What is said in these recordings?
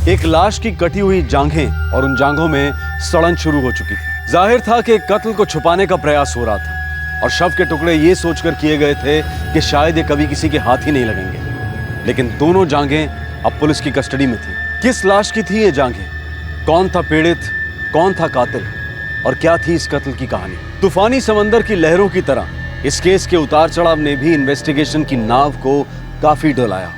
एक लाश की कटी हुई जांघें और उन जांघों में सड़न शुरू हो चुकी थी। जाहिर था कि कत्ल को छुपाने का प्रयास हो रहा था और शव के टुकड़े ये सोचकर किए गए थे कि शायद ये कभी किसी के हाथ ही नहीं लगेंगे। लेकिन दोनों जांघें अब पुलिस की कस्टडी में थी। किस लाश की थी ये जांघें? कौन था पीड़ित, कौन था कातिल और क्या थी इस कत्ल की कहानी? तूफानी समंदर की लहरों की तरह इस केस के उतार चढ़ाव ने भी इन्वेस्टिगेशन की नाव को काफी डोलाया।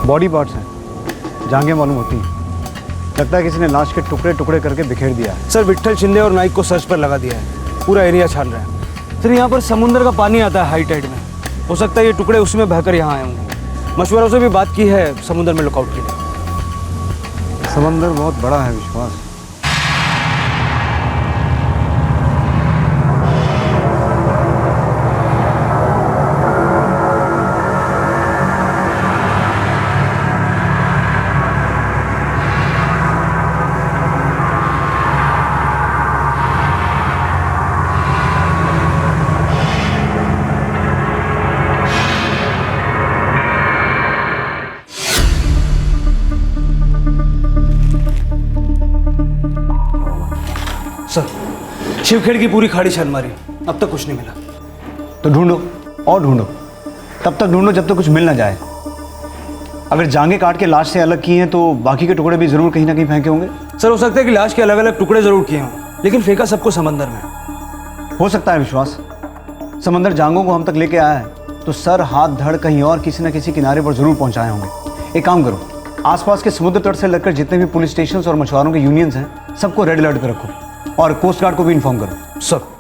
बॉडी पार्ट्स हैं, जांघें मालूम होती हैं। लगता है किसी ने लाश के टुकड़े टुकड़े करके बिखेर दिया है। सर विट्ठल शिंदे और नाइक को सर्च पर लगा दिया है, पूरा एरिया छान रहा है। सर यहाँ पर समुद्र का पानी आता है हाई टाइड में, हो सकता है ये टुकड़े उसमें बहकर यहाँ आए होंगे। मशवरों से भी बात की है समुद्र में लुकआउट के लिए। समंदर बहुत बड़ा है विश्वास। सर शिवखेड़ की पूरी खाड़ी छान मारी, अब तक कुछ नहीं मिला। तो ढूंढो और ढूंढो, तब तक ढूंढो जब तक कुछ मिल ना जाए। अगर जांघें काट के लाश से अलग की हैं तो बाकी के टुकड़े भी जरूर कहीं ना कहीं फेंके होंगे। सर हो सकता है कि लाश के अलग अलग टुकड़े जरूर किए हों, लेकिन फेंका सबको समंदर में। हो सकता है विश्वास, समंदर जांघों को हम तक लेके आया है तो सर हाथ धड़ कहीं और किसी न किसी किनारे पर जरूर पहुंचाए होंगे। एक काम करो, आसपास के समुद्र तट से लगकर जितने भी पुलिस स्टेशन और मछुआरों के यूनियंस हैं सबको रेड अलर्ट पे रखो और कोस्ट गार्ड को भी इन्फॉर्म करो। सर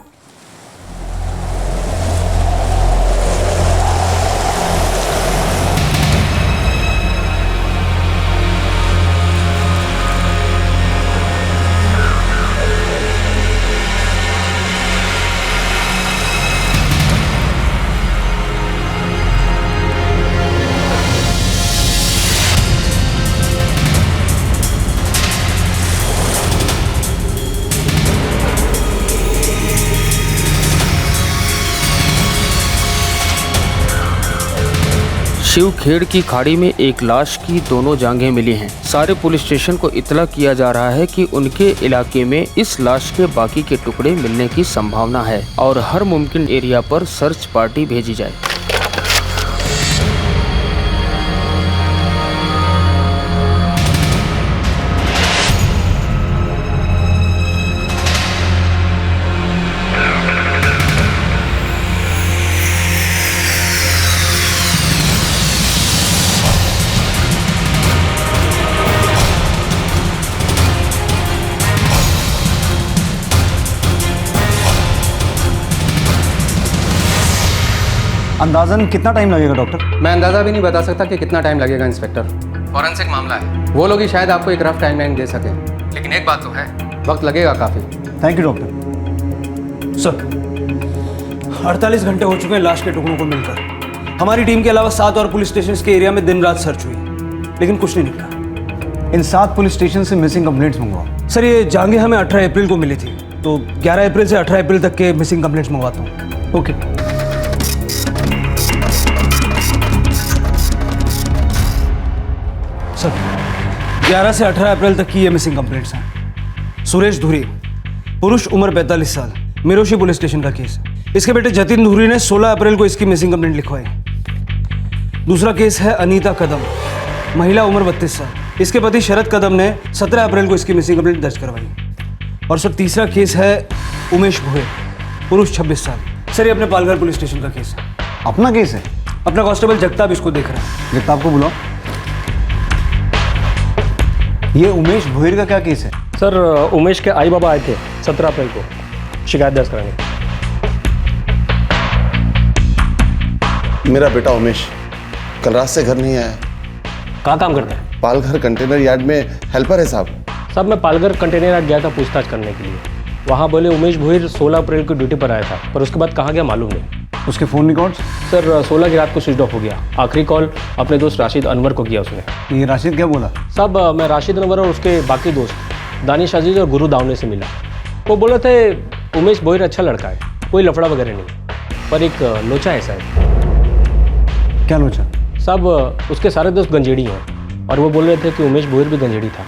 शिवखेड़ की खाड़ी में एक लाश की दोनों जांघें मिली हैं। सारे पुलिस स्टेशन को इतला किया जा रहा है कि उनके इलाके में इस लाश के बाकी के टुकड़े मिलने की संभावना है और हर मुमकिन एरिया पर सर्च पार्टी भेजी जाए। अंदाजन कितना टाइम लगेगा डॉक्टर? मैं अंदाज़ा भी नहीं बता सकता कि कितना टाइम लगेगा इंस्पेक्टर। फॉरेंसिक मामला है, वो लोग ही शायद आपको एक रफ टाइमलाइन दे सके, लेकिन एक बात तो है, वक्त लगेगा काफ़ी। Thank you doctor. सर 48 घंटे हो चुके हैं लाश के टुकड़ों को मिलकर। हमारी टीम के अलावा 7 और पुलिस स्टेशन के एरिया में दिन रात सर्च हुई, लेकिन कुछ नहीं निकला। इन 7 पुलिस स्टेशन से मिसिंग कंप्लेंट्स मंगवाओ। सर ये जांघें हमें 18 अप्रैल को मिली थी, तो 11 अप्रैल से 18 अप्रैल तक के मिसिंग कंप्लेंट्स मंगवाता हूँ। ओके। सर 11 से 18 अप्रैल तक की ये मिसिंग कंप्लेंट्स हैं। सुरेश धुरी, पुरुष, उम्र 45 साल, मिरोशी पुलिस स्टेशन का केस है। इसके बेटे जतिन धुरी ने 16 अप्रैल को इसकी मिसिंग कंप्लेंट लिखवाई। दूसरा केस है अनीता कदम, महिला, उम्र 32 साल। इसके पति शरद कदम ने 17 अप्रैल को इसकी मिसिंग कंप्लेंट दर्ज करवाई। और सर तीसरा केस है उमेश भोयर, पुरुष, 26 साल। सर ये अपने पालघर पुलिस स्टेशन का केस है। अपना केस है? अपना कांस्टेबल जगताप इसको देख रहा है। जगताप को बुलाओ। ये उमेश भोयर का क्या केस है? सर उमेश के आई बाबा आए थे 17 अप्रैल को शिकायत दर्ज कराने। मेरा बेटा उमेश कल रात से घर नहीं आया। कहाँ काम करते हैं? पालघर कंटेनर यार्ड में हेल्पर है साहब। साहब मैं पालघर कंटेनर यार्ड गया था पूछताछ करने के लिए। वहाँ बोले उमेश भोयर 16 अप्रैल को ड्यूटी पर आया था, पर उसके बाद कहाँ गया मालूम नहीं। उसके फ़ोन रिकॉर्ड्स? सर 16 की रात को स्विच ऑफ हो गया। आखिरी कॉल अपने दोस्त राशिद अनवर को किया उसने। ये राशिद क्या बोला? साहब मैं राशिद अनवर और उसके बाकी दोस्त दानिश अजीज और गुरु दावने से मिला। वो बोले थे उमेश भोयर अच्छा लड़का है, कोई लफड़ा वगैरह नहीं, पर एक लोचा है शायद। क्या लोचा? साहब उसके सारे दोस्त गंजेड़ी हैं और वो बोल रहे थे कि उमेश भोईर भी गंजेड़ी था।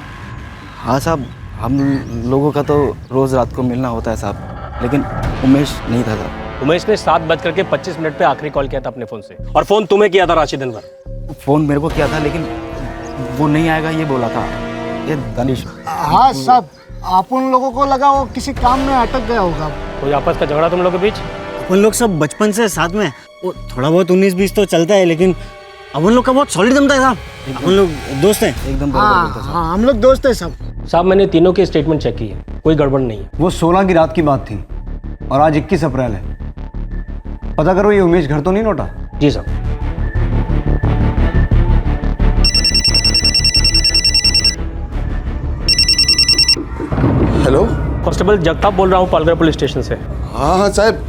हाँ साहब, हम लोगों का तो रोज़ रात को मिलना होता है साहब, लेकिन उमेश नहीं था साहब। उमेश ने 7:25 पे आखिरी कॉल किया था अपने फ़ोन से, और फ़ोन तुम्हें किया था राशिद अनवर। फ़ोन मेरे को किया था, लेकिन वो नहीं आएगा ये बोला था। ये दानिश। हाँ साहब, आप उन लोगों को लगा वो किसी काम में अटक गया होगा। कोई आपस का झगड़ा तुम लोग के बीच? अपन लोग सब बचपन से साथ में, वो थोड़ा बहुत 19-20 तो चलता है, लेकिन अपन लोग का बहुत सॉलिड जमता है साहब। अपन लोग दोस्त हैं एकदम बराबर हाँ बोलता साहब। हाँ, हम लोग दोस्त हैं सब। साहब मैंने तीनों की स्टेटमेंट चेक की है, कोई गड़बड़ नहीं है। वो 16 की रात की बात थी और आज 21 अप्रैल है। पता करो ये उमेश घर तो नहीं लौटा? जी साहब। हेलो। कांस्टेबल जगताप बोल रहा हूँ पालघर पुलिस स्टेशन से। हाँ हाँ साहब,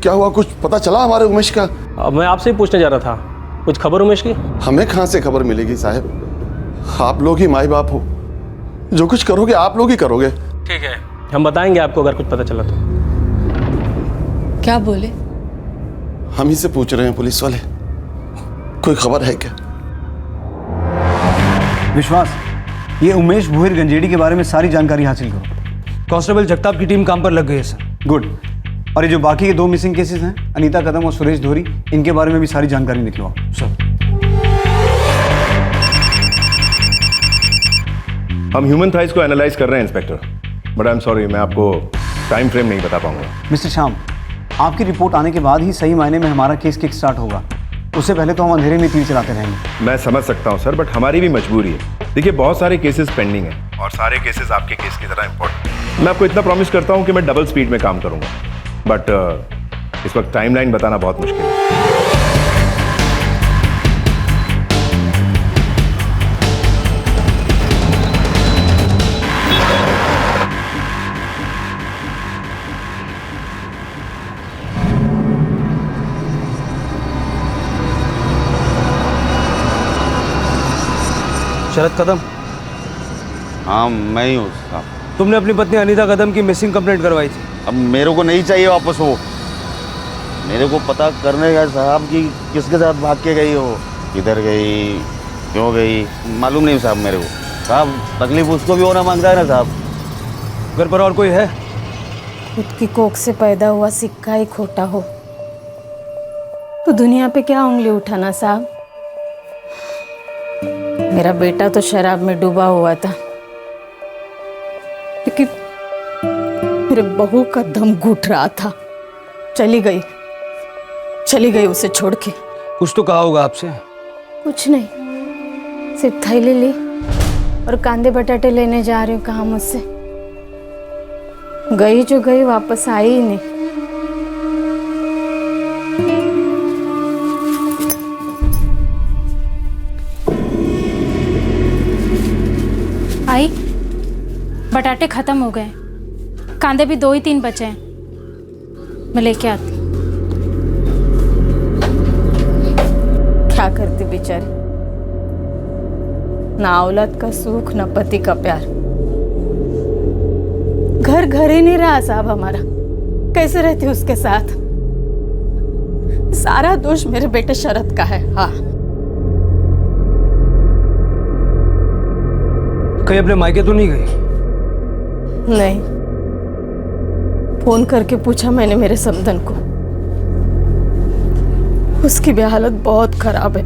क्या हुआ, कुछ पता चला हमारे उमेश का? मैं आपसे ही पूछने जा रहा था, कुछ खबर उमेश की? हमें कहाँ से खबर मिलेगी साहब, आप लोग ही माई बाप हो, जो कुछ करोगे आप लोग ही करोगे। ठीक है, हम बताएंगे आपको अगर कुछ पता चला तो। क्या बोले? हम ही से पूछ रहे हैं पुलिस वाले, कोई खबर है क्या? विश्वास, ये उमेश भोईर गंजेड़ी के बारे में सारी जानकारी हासिल करो। कांस्टेबल जगताप की टीम काम पर लग गई है सर। गुड। और ये जो बाकी के 2 मिसिंग केसेस हैं, अनीता कदम और सुरेश धोरी, इनके बारे में भी सारी जानकारी निकलवाओ। सर हम ह्यूमन थाइज को एनालाइज कर रहे हैं inspector, but I am sorry, मैं आपको टाइम फ्रेम नहीं बता पाऊंगा। मिस्टर श्याम, आपकी रिपोर्ट आने के बाद ही सही मायने में हमारा केस किक स्टार्ट होगा। उससे पहले तो हम अंधेरे में तीर चलाते रहेंगे। मैं समझ सकता हूं सर, बट हमारी भी मजबूरी है। देखिए, बहुत सारे केसेस पेंडिंग हैं और सारे केसेस आपके केस की तरह इंपॉर्टेंट। मैं आपको इतना प्रॉमिस करता हूं कि मैं डबल स्पीड में काम करूंगा, बट इस वक्त टाइमलाइन बताना बहुत मुश्किल है। शरद कदम। हाँ मैं ही हूँ साहब। तुमने अपनी पत्नी अनीता कदम की मिसिंग कंप्लेंट करवाई थी। अब मेरे को नहीं चाहिए वापस वो, मेरे को पता करने का साहब कि किसके साथ भाग के गई हो, किधर गई, क्यों गई, मालूम नहीं साहब मेरे को। साहब तकलीफ उसको भी होना मांगता है ना साहब। घर पर और कोई है? खुद की कोख से पैदा हुआ सिक्का ही खोटा हो तो दुनिया पे क्या उंगली उठाना साहब। मेरा बेटा तो शराब में डूबा हुआ था, लेकिन मेरे बहू का दम घुट रहा था। चली गई उसे छोड़ के। कुछ तो कहा होगा आपसे? कुछ नहीं, सिर्फ थैली ली और कांदे बटाटे लेने जा रही हूँ कहा मुझसे। गई जो गई, वापस आई ही नहीं। आई, बटाटे खत्म हो गए, कांदे भी 2 ही 3 बचे हैं, मैं लेके आती। क्या करती बेचारी, ना औलाद का सुख ना पति का प्यार। घर ही नहीं रहा साहब हमारा, कैसे रहती उसके साथ। सारा दोष मेरे बेटे शरद का है। हाँ, कहीं अपने मायके तो नहीं गई? नहीं, फोन करके पूछा मैंने मेरे समधन को, उसकी भी हालत बहुत खराब है।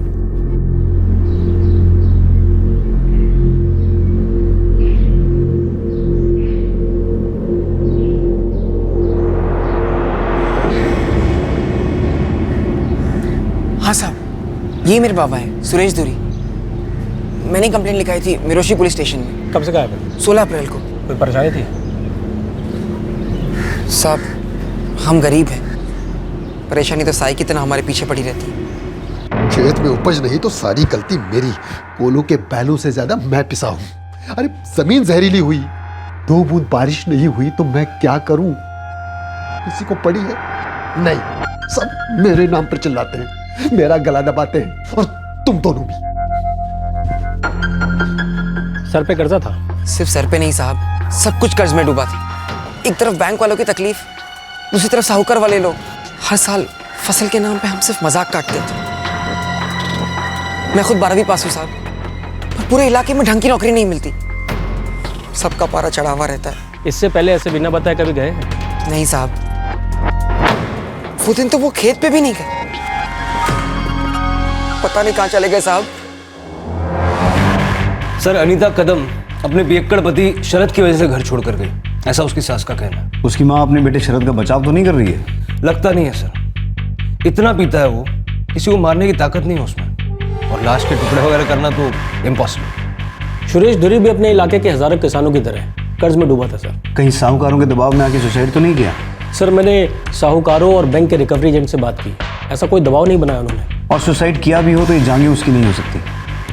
हाँ साहब, ये मेरे बाबा है, सुरेश धुरी। मैंने कंप्लेंट लिखाई थी मिरोशी पुलिस स्टेशन में। कब से गायब है? 16 अप्रैल को। कोई परेशानी थी? साहब, हम गरीब हैं, परेशानी तो साई की तरह हमारे पीछे पड़ी रहती है। खेत में उपज नहीं तो सारी गलती मेरी। कोलू के बैलों से ज्यादा मैं पिसा हूं। अरे जमीन जहरीली हुई, 2 बूंद बारिश नहीं हुई तो मैं क्या करूं? किसी को पड़ी है? नहीं, सब मेरे नाम पर चिल्लाते हैं, मेरा गला दबाते हैं, और तुम दोनों भी। सर पे कर्जा था? सिर्फ सर पे नहीं साहब, सब कुछ कर्ज में डूबा था। एक तरफ बैंक वालों की तकलीफ, दूसरी तरफ साहूकार वाले लोग हर साल फसल के नाम पे हम सिर्फ मजाक काटते थे। मैं खुद 12वीं पास हूँ साहब, पर पूरे इलाके में ढंग की नौकरी नहीं मिलती, सबका पारा चढ़ा हुआ रहता है। इससे पहले ऐसे बिना बताए कभी गए हैं? नहीं साहब, वो दिन तो वो खेत पे भी नहीं गए, पता नहीं कहाँ चले गए साहब। सर अनीता कदम अपने पियक्कड़ पति शरद की वजह से घर छोड़कर गई, ऐसा उसकी सास का कहना है। उसकी माँ अपने बेटे शरद का बचाव तो नहीं कर रही है? लगता नहीं है सर, इतना पीता है वो, किसी को मारने की ताकत नहीं है उसमें, और लाश के टुकड़े वगैरह करना तो इम्पॉसिबल। सुरेश धुरी भी अपने इलाके के हजारों किसानों की तरह कर्ज में डूबा था सर। कहीं साहूकारों के दबाव में आके सुसाइड तो नहीं किया? सर मैंने साहूकारों और बैंक के रिकवरी एजेंट से बात की, ऐसा कोई दबाव नहीं बनाया उन्होंने। और सुसाइड किया भी हो तो ये जांघें उसकी नहीं हो सकती,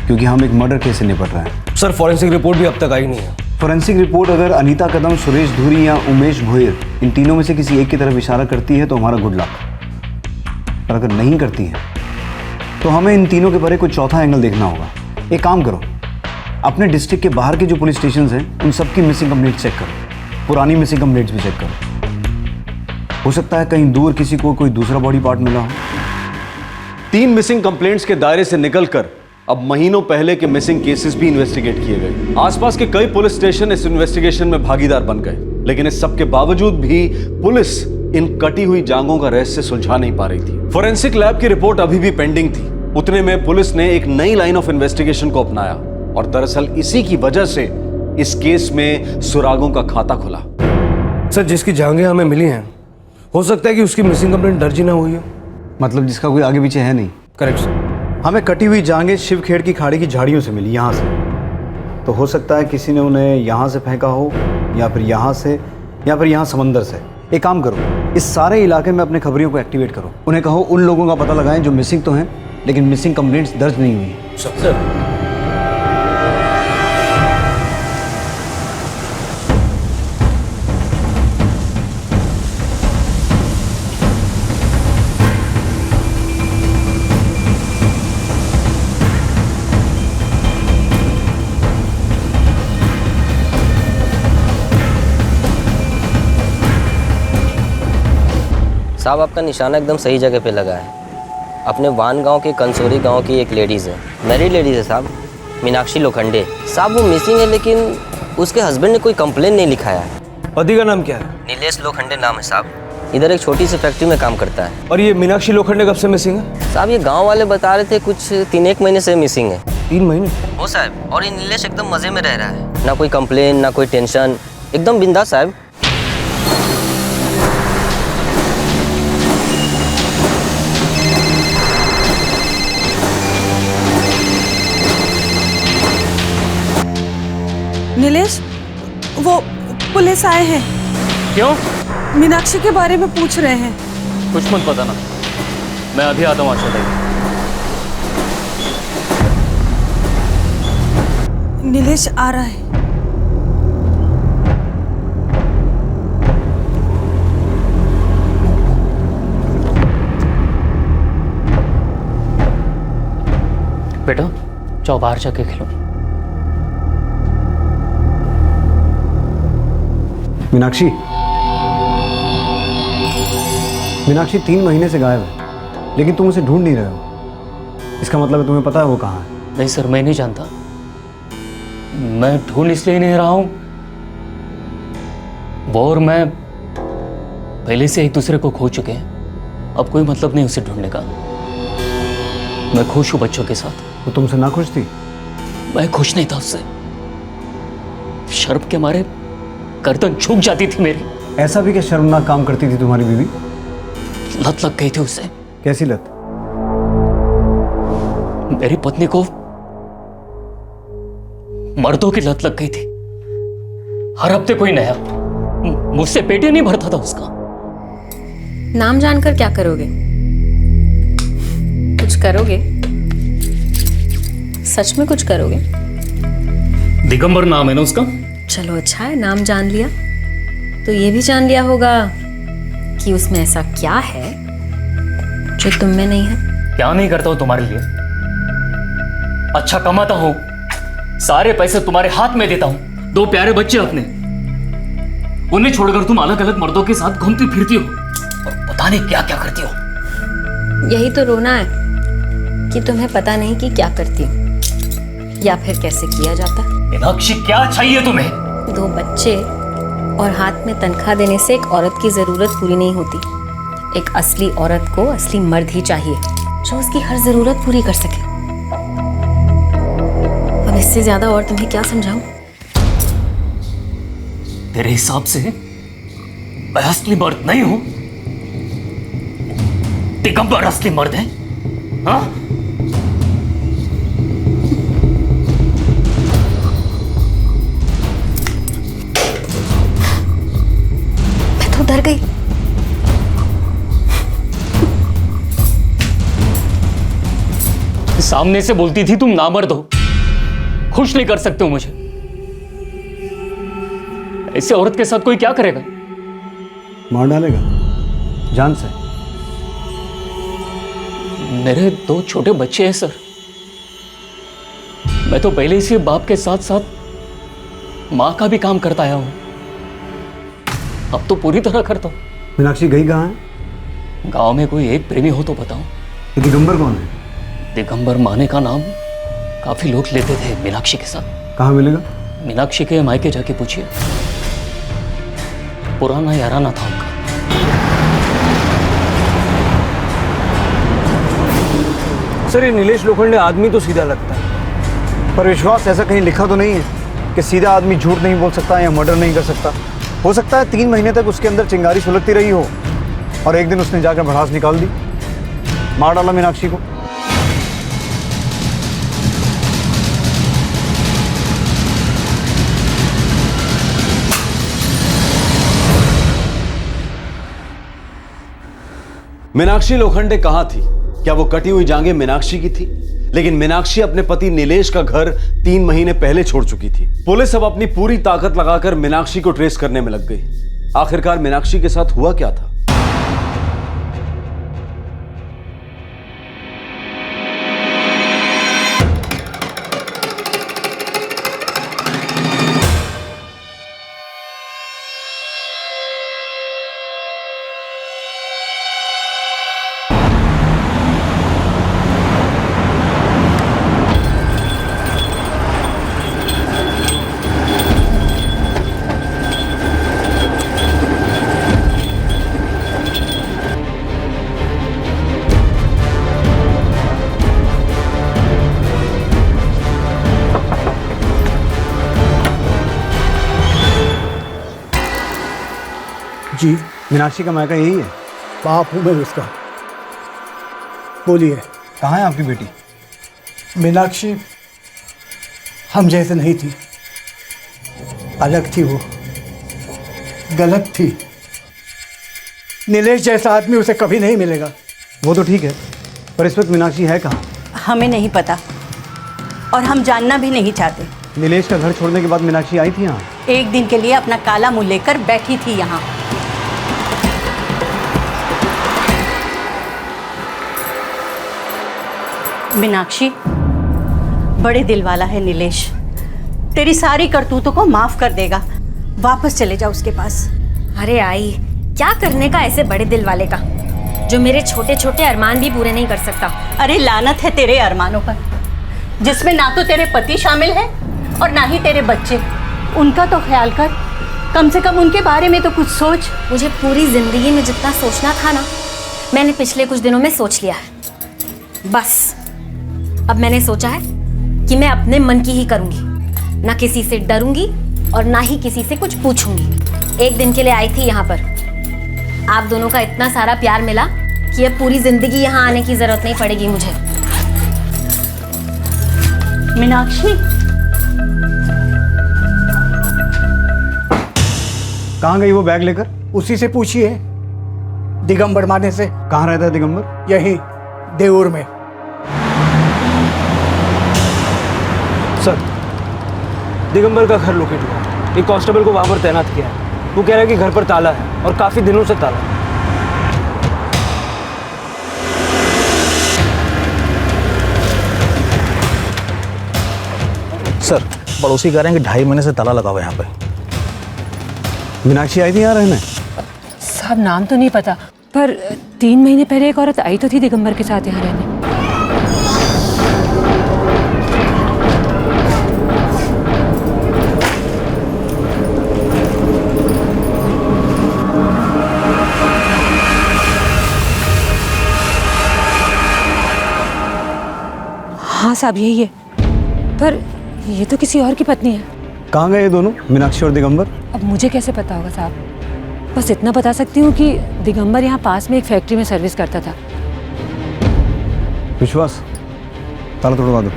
क्योंकि हम एक मर्डर केस से निपट रहे हैं। सर फॉरेंसिक रिपोर्ट भी अब तक आई नहीं है। फॉरेंसिक रिपोर्ट अगर अनीता कदम, सुरेश धुरी या उमेश भोयर इन तीनों में से किसी एक की तरफ इशारा करती है तो हमारा गुड लक, और अगर नहीं करती है तो हमें इन तीनों के परे कोई चौथा एंगल देखना होगा। एक काम करो, अपने डिस्ट्रिक्ट के बाहर के जो पुलिस स्टेशन हैं उन सबकी मिसिंग कंप्लेंट चेक करो, पुरानी मिसिंग कंप्लेंट्स भी चेक करो, हो सकता है कहीं दूर किसी को कोई दूसरा बॉडी पार्ट मिला हो। 3 मिसिंग कंप्लेंट्स के दायरे से निकलकर अब महीनों पहले के मिसिंग केसेस भी इन्वेस्टिगेट किए गए। आसपास के कई पुलिस स्टेशन इस इन्वेस्टिगेशन में भागीदार बन गए, लेकिन इस सब के बावजूद भी पुलिस इन कटी हुई जांघों का रहस्य सुलझा नहीं पा रही थी। फोरेंसिक लैब की रिपोर्ट अभी भी पेंडिंग थी। उतने में पुलिस ने एक नई लाइन ऑफ इन्वेस्टिगेशन को अपनाया, और दरअसल इसी की वजह से इस केस में सुरागों का खाता खुला। सर जिसकी जांघें हमें मिली हैं, हो सकता है कि उसकी मिसिंग कंप्लेंट दर्ज ही ना हुई हो। मतलब जिसका कोई आगे पीछे है नहीं? Correct sir. हमें कटी हुई जांघें शिवखेड़ की खाड़ी की झाड़ियों से मिली, यहाँ से, तो हो सकता है किसी ने उन्हें यहाँ से फेंका हो, या फिर यहाँ से, या फिर यहाँ समंदर से। एक काम करो, इस सारे इलाके में अपने खबरियों को एक्टिवेट करो, उन्हें कहो उन लोगों का पता लगाएं जो मिसिंग तो हैं लेकिन मिसिंग कंप्लेंट्स दर्ज नहीं हुई हैं। सर साहब आपका निशाना एकदम सही जगह पे लगा है। अपने वान गांव के कंसोरी गांव की एक लेडीज़ है, मैरिड लेडीज़ है साहब, मीनाक्षी लोखंडे। साहब वो मिसिंग है, लेकिन उसके हस्बैंड ने कोई कंप्लेन नहीं लिखाया है। पति का नाम क्या है? नीलेश लोखंडे नाम है साहब, इधर एक छोटी सी फैक्ट्री में काम करता है। और ये मीनाक्षी लोखंडे कब से मिसिंग है? साहब ये गाँव वाले बता रहे थे कुछ 3-1 महीने से मिसिंग है। 3 महीने? हो साहब, और ये नीलेश एकदम मज़े में रह रहा है, ना कोई कंप्लेन ना कोई टेंशन, एकदम बिंदास साहब। नीलेश, वो पुलिस आए हैं। क्यों? मीनाक्षी के बारे में पूछ रहे हैं। कुछ मत बताना, मैं अभी आता हूँ। अच्छा नीलेश आ रहा है। बेटा जाओ बाहर जाके खेलो। मीनाक्षी, मीनाक्षी 3 महीने से गायब है, लेकिन तुम उसे ढूंढ नहीं रहे हो। इसका मतलब है तुम्हें पता है वो कहाँ है? नहीं सर, मैं नहीं जानता। मैं ढूंढ इसलिए नहीं रहा हूं, वो और मैं पहले से एक दूसरे को खो चुके हैं, अब कोई मतलब नहीं उसे ढूंढने का। मैं खुश हूं बच्चों के साथ। वो तुमसे ना खुश थी? मैं खुश नहीं था उससे, शर्म के मारे गर्दन झुक जाती थी मेरी। ऐसा भी क्या शर्मनाक काम करती थी तुम्हारी बीवी? लत लग गई थी उसे। कैसी लत? मेरी पत्नी को मर्दों की लत लग गई थी। हर हफ्ते कोई नया, मुझसे पेट ही नहीं भरता था उसका। नाम जानकर क्या करोगे? कुछ करोगे? सच में कुछ करोगे? दिगंबर नाम है ना उसका। चलो अच्छा है, नाम जान लिया तो ये भी जान लिया होगा कि उसमें ऐसा क्या है जो तुम में नहीं है। क्या नहीं करता हूं तुम्हारे लिए? अच्छा कमाता हूं, सारे पैसे तुम्हारे हाथ में देता हूं, 2 प्यारे बच्चे अपने, उन्हें छोड़कर तुम अलग अलग मर्दों के साथ घूमती फिरती हो और पता नहीं क्या क्या करती हो। यही तो रोना है, कि तुम्हें पता नहीं कि क्या करती हूँ या फिर कैसे किया जाता। मीनाक्षी क्या चाहिए तुम्हें? 2 बच्चे और हाथ में तनख्वाह देने से एक औरत की जरूरत पूरी नहीं होती। एक असली औरत को असली मर्द ही चाहिए जो उसकी हर जरूरत पूरी कर सके। अब इससे ज्यादा और तुम्हें क्या समझाऊं? तेरे हिसाब से मैं असली मर्द नहीं हूं? दिगंबर असली मर्द है? हाँ? मैं तो डर गई। सामने से बोलती थी तुम नामर्द हो, खुश नहीं कर सकते हो मुझे। ऐसे औरत के साथ कोई क्या करेगा? मार डालेगा जान से। मेरे 2 छोटे बच्चे हैं सर। मैं तो पहले से बाप के साथ साथ माँ का भी काम करता आया हूं, अब तो पूरी तरह करता हूं। मीनाक्षी गई कहाँ है? गांव में कोई एक प्रेमी हो तो बताओ। ये दिगंबर कौन है? दिगंबर माने का नाम काफी लोग लेते थे मीनाक्षी के साथ। कहाँ मिलेगा? मीनाक्षी के मायके जाके पूछिए, पुराना याराना था उनका। सर ये नीलेश लोखंडे आदमी तो सीधा लगता है, पर विश्वास ऐसा कहीं लिखा तो नहीं है कि सीधा आदमी झूठ नहीं बोल सकता या मर्डर नहीं कर सकता। हो सकता है 3 महीने तक उसके अंदर चिंगारी सुलगती रही हो और एक दिन उसने जाकर भड़ास निकाल दी, मार डाला मीनाक्षी को। मीनाक्षी लोखंडे कहां थी? क्या वो कटी हुई जांघें मीनाक्षी की थी? लेकिन मीनाक्षी अपने पति नीलेश का घर 3 महीने पहले छोड़ चुकी थी। पुलिस अब अपनी पूरी ताकत लगाकर मीनाक्षी को ट्रेस करने में लग गई। आखिरकार मीनाक्षी के साथ हुआ क्या था? जी मीनाक्षी का मायका यही है? बाप हूँ मैं उसका। बोलिए कहाँ है आपकी बेटी? मीनाक्षी हम जैसे नहीं थी, अलग थी, वो गलत थी। नीलेश जैसा आदमी उसे कभी नहीं मिलेगा। वो तो ठीक है, पर इस वक्त मीनाक्षी है कहाँ? हमें नहीं पता और हम जानना भी नहीं चाहते। नीलेश का घर छोड़ने के बाद मीनाक्षी आई थी यहाँ? एक दिन के लिए अपना काला मुंह लेकर बैठी थी यहाँ। मीनाक्षी बड़े दिल वाला है नीलेश, तेरी सारी करतूतों को माफ कर देगा। वापस चले जाओ उसके पास। अरे आई, क्या करने का ऐसे बड़े दिल वाले का जो मेरे छोटे छोटे अरमान भी पूरे नहीं कर सकता। अरे लानत है तेरे अरमानों पर, जिसमें ना तो तेरे पति शामिल है और ना ही तेरे बच्चे। उनका तो ख्याल कर, कम से कम उनके बारे में तो कुछ सोच। मुझे पूरी जिंदगी में जितना सोचना था ना, मैंने पिछले कुछ दिनों में सोच लिया है। बस अब मैंने सोचा है कि मैं अपने मन की ही करूंगी, ना किसी से डरूंगी और ना ही किसी से कुछ पूछूंगी। एक दिन के लिए आई थी यहाँ पर, आप दोनों का इतना सारा प्यार मिला कि अब पूरी जिंदगी यहाँ आने की जरूरत नहीं पड़ेगी मुझे। मीनाक्षी कहाँ गई वो बैग लेकर? उसी से पूछिए, दिगंबर माने से। कहाँ रहता है दिगंबर? यही देऊर में। सर दिगंबर का घर लोकेट हुआ, एक कांस्टेबल को वहां पर तैनात किया है। वो कह रहा है कि घर पर ताला है और काफी दिनों से ताला है। सर पड़ोसी कह रहे हैं कि 2.5 महीने से ताला लगा हुआ है यहाँ पे। मीनाक्षी आई थी यहाँ रहने? साहब नाम तो नहीं पता, पर 3 महीने पहले एक औरत आई तो थी दिगंबर के साथ यहाँ रहने। साहब यही है, पर ये तो किसी और की पत्नी है। कहाँ गए ये दोनों, मीनाक्षी और दिगंबर? अब मुझे कैसे पता होगा साहब, बस इतना बता सकती हूँ कि दिगंबर यहाँ पास में एक फैक्ट्री में सर्विस करता था। विश्वास, ताला तोड़वा दो।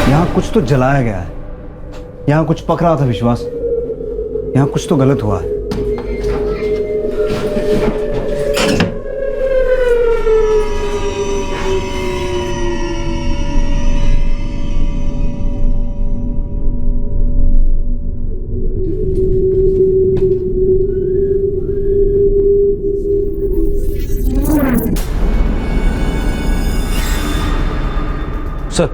यहाँ कुछ तो जलाया गया है, यहाँ कुछ पक रहा था विश्वास, यहाँ कुछ तो गलत हुआ है। सर,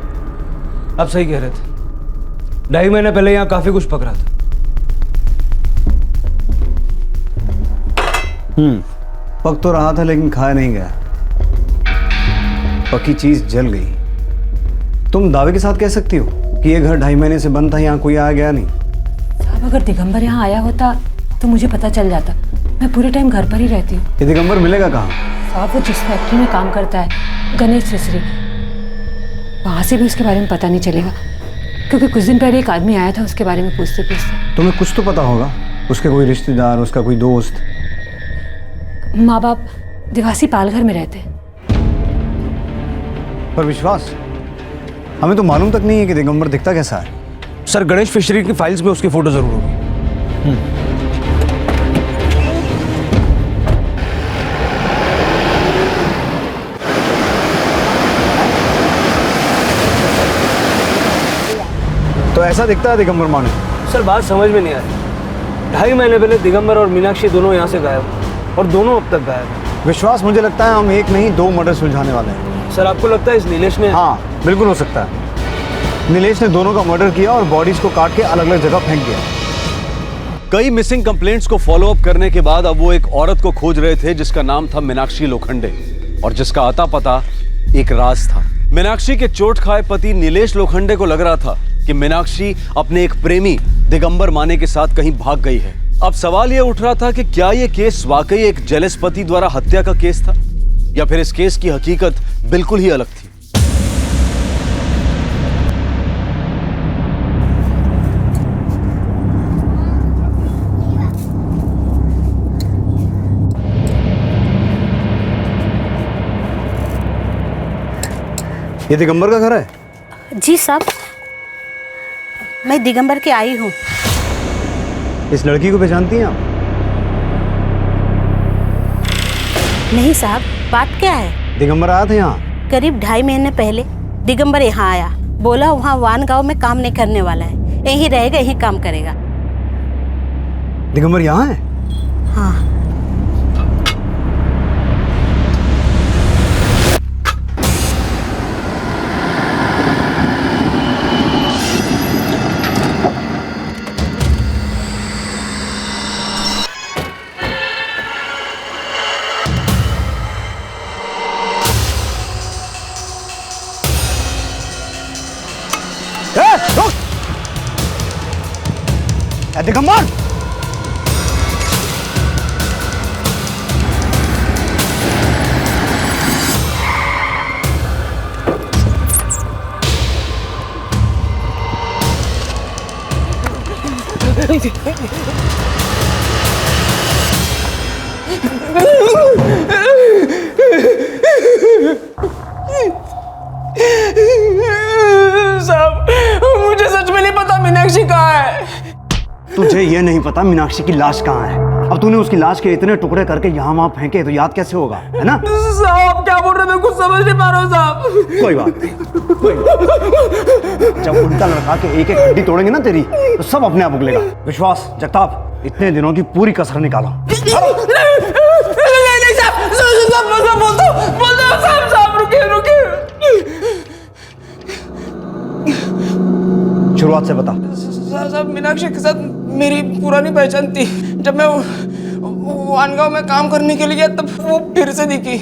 आप सही कह रहे थे, 2.5 महीने पहले यहाँ काफी कुछ पक रहा था। पक तो रहा था लेकिन खाया नहीं गया, पकी चीज जल गई। तुम दावे के साथ कह सकती हो कि ये घर 2.5 महीने से बंद था, यहाँ कोई आया गया नहीं? साहब अगर दिगंबर यहाँ आया होता तो मुझे पता चल जाता, मैं पूरे टाइम घर पर ही रहती हूँ। ये दिगंबर मिलेगा कहाँ? साहब वो जिस फैक्ट्री में काम करता है, गणेश मिस्त्री, वहाँ से भी उसके बारे में पता नहीं चलेगा, क्योंकि कुछ दिन पहले एक आदमी आया था उसके बारे में पूछते पूछते। तुम्हें कुछ तो पता होगा, उसके कोई रिश्तेदार, उसका कोई दोस्त? माँ बाप दिवासी पालघर में रहते हैं। पर विश्वास, हमें तो मालूम तक नहीं है कि दिगंबर दिखता कैसा है। सर, गणेश फिशरी की फाइल्स में उसकी फोटो जरूर होगी। तो ऐसा दिखता है दिगंबर माने? सर, बात समझ में नहीं आ रही। 2.5 महीने पहले दिगंबर और मीनाक्षी दोनों यहाँ से गायब, और दोनों अब तक गायब हैं। विश्वास, मुझे लगता है हम एक नहीं 2 मर्डर सुलझाने वाले हैं। सर, आपको लगता है इस नीलेश ने? हाँ, बिल्कुल हो सकता है। नीलेश ने दोनों का मर्डर किया और बॉडीज को काट के अलग अलग जगह फेंक दिया। कई मिसिंग कंप्लेंट्स को फॉलो अप करने के बाद अब वो एक औरत को खोज रहे थे जिसका नाम था मीनाक्षी लोखंडे, और जिसका आता पता एक राज था। मीनाक्षी के चोट खाए पति नीलेश लोखंडे को लग रहा था कि मीनाक्षी अपने एक प्रेमी दिगंबर माने के साथ कहीं भाग गई है। अब सवाल यह उठ रहा था कि क्या यह केस वाकई एक जेलस पति द्वारा हत्या का केस था, या फिर इस केस की हकीकत बिल्कुल ही अलग थी। ये दिगंबर का घर है? जी साहब, मैं दिगंबर की आई हूँ। इस लड़की को पहचानती हैं आप? नहीं साहब, बात क्या है? दिगंबर आया था यहाँ करीब 2.5 महीने पहले दिगंबर यहाँ आया, बोला वहाँ वान गांव में काम नहीं करने वाला है, यहीं रहेगा, यहीं काम करेगा। दिगंबर यहाँ है? हाँ। दिगंबर! साहब, मुझे सच में नहीं पता मीनाक्षी कहाँ है। तुझे ये नहीं पता मीनाक्षी की लाश कहाँ है? अब तूने उसकी लाश के इतने टुकड़े करके यहाँ वहाँ फेंके तो याद कैसे होगा, है ना? साहब क्या बोल रहे हैं, मैं कुछ समझ नहीं पा रहा हूँ साहब। कोई बात नहीं, कोई बात। जब उल्टा लड़का के एक एक हड्डी तोड़ेंगे ना तेरी, तो सब अपने आप उगलेगा। विश्वास, जगताप, इतने दिनों की पूरी कसर निकाला। शुरुआत से बता। साहब, मीनाक्षी के साथ मेरी पुरानी पहचान थी। जब मैं वानगांव में काम करने के लिए तब वो फिर से दिखी।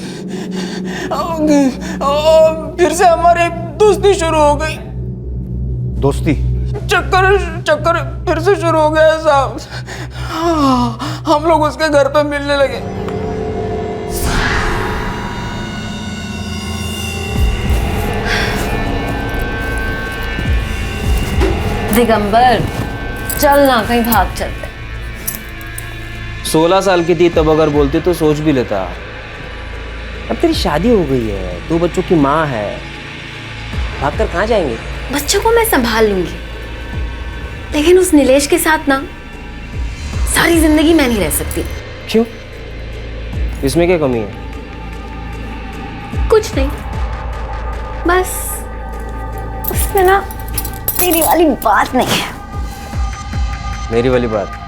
फिर से हमारी दोस्ती शुरू हो गई। दोस्ती? चक्कर फिर से शुरू हो गया साहब। हम लोग उसके घर पे मिलने लगे। दिगंबर चल ना कहीं भाग चलते। 16 साल की थी तब अगर बोलती तो सोच भी लेता। अब तेरी शादी हो गई है, 2 बच्चों की माँ है, भागकर कहाँ जाएंगे? बच्चों को मैं संभाल लूंगी, लेकिन उस नीलेश के साथ ना सारी जिंदगी मैं नहीं रह सकती। क्यों? इसमें क्या कमी है? कुछ नहीं, बस उसमें ना तेरी वाली बात नहीं है। मेरी वाली बात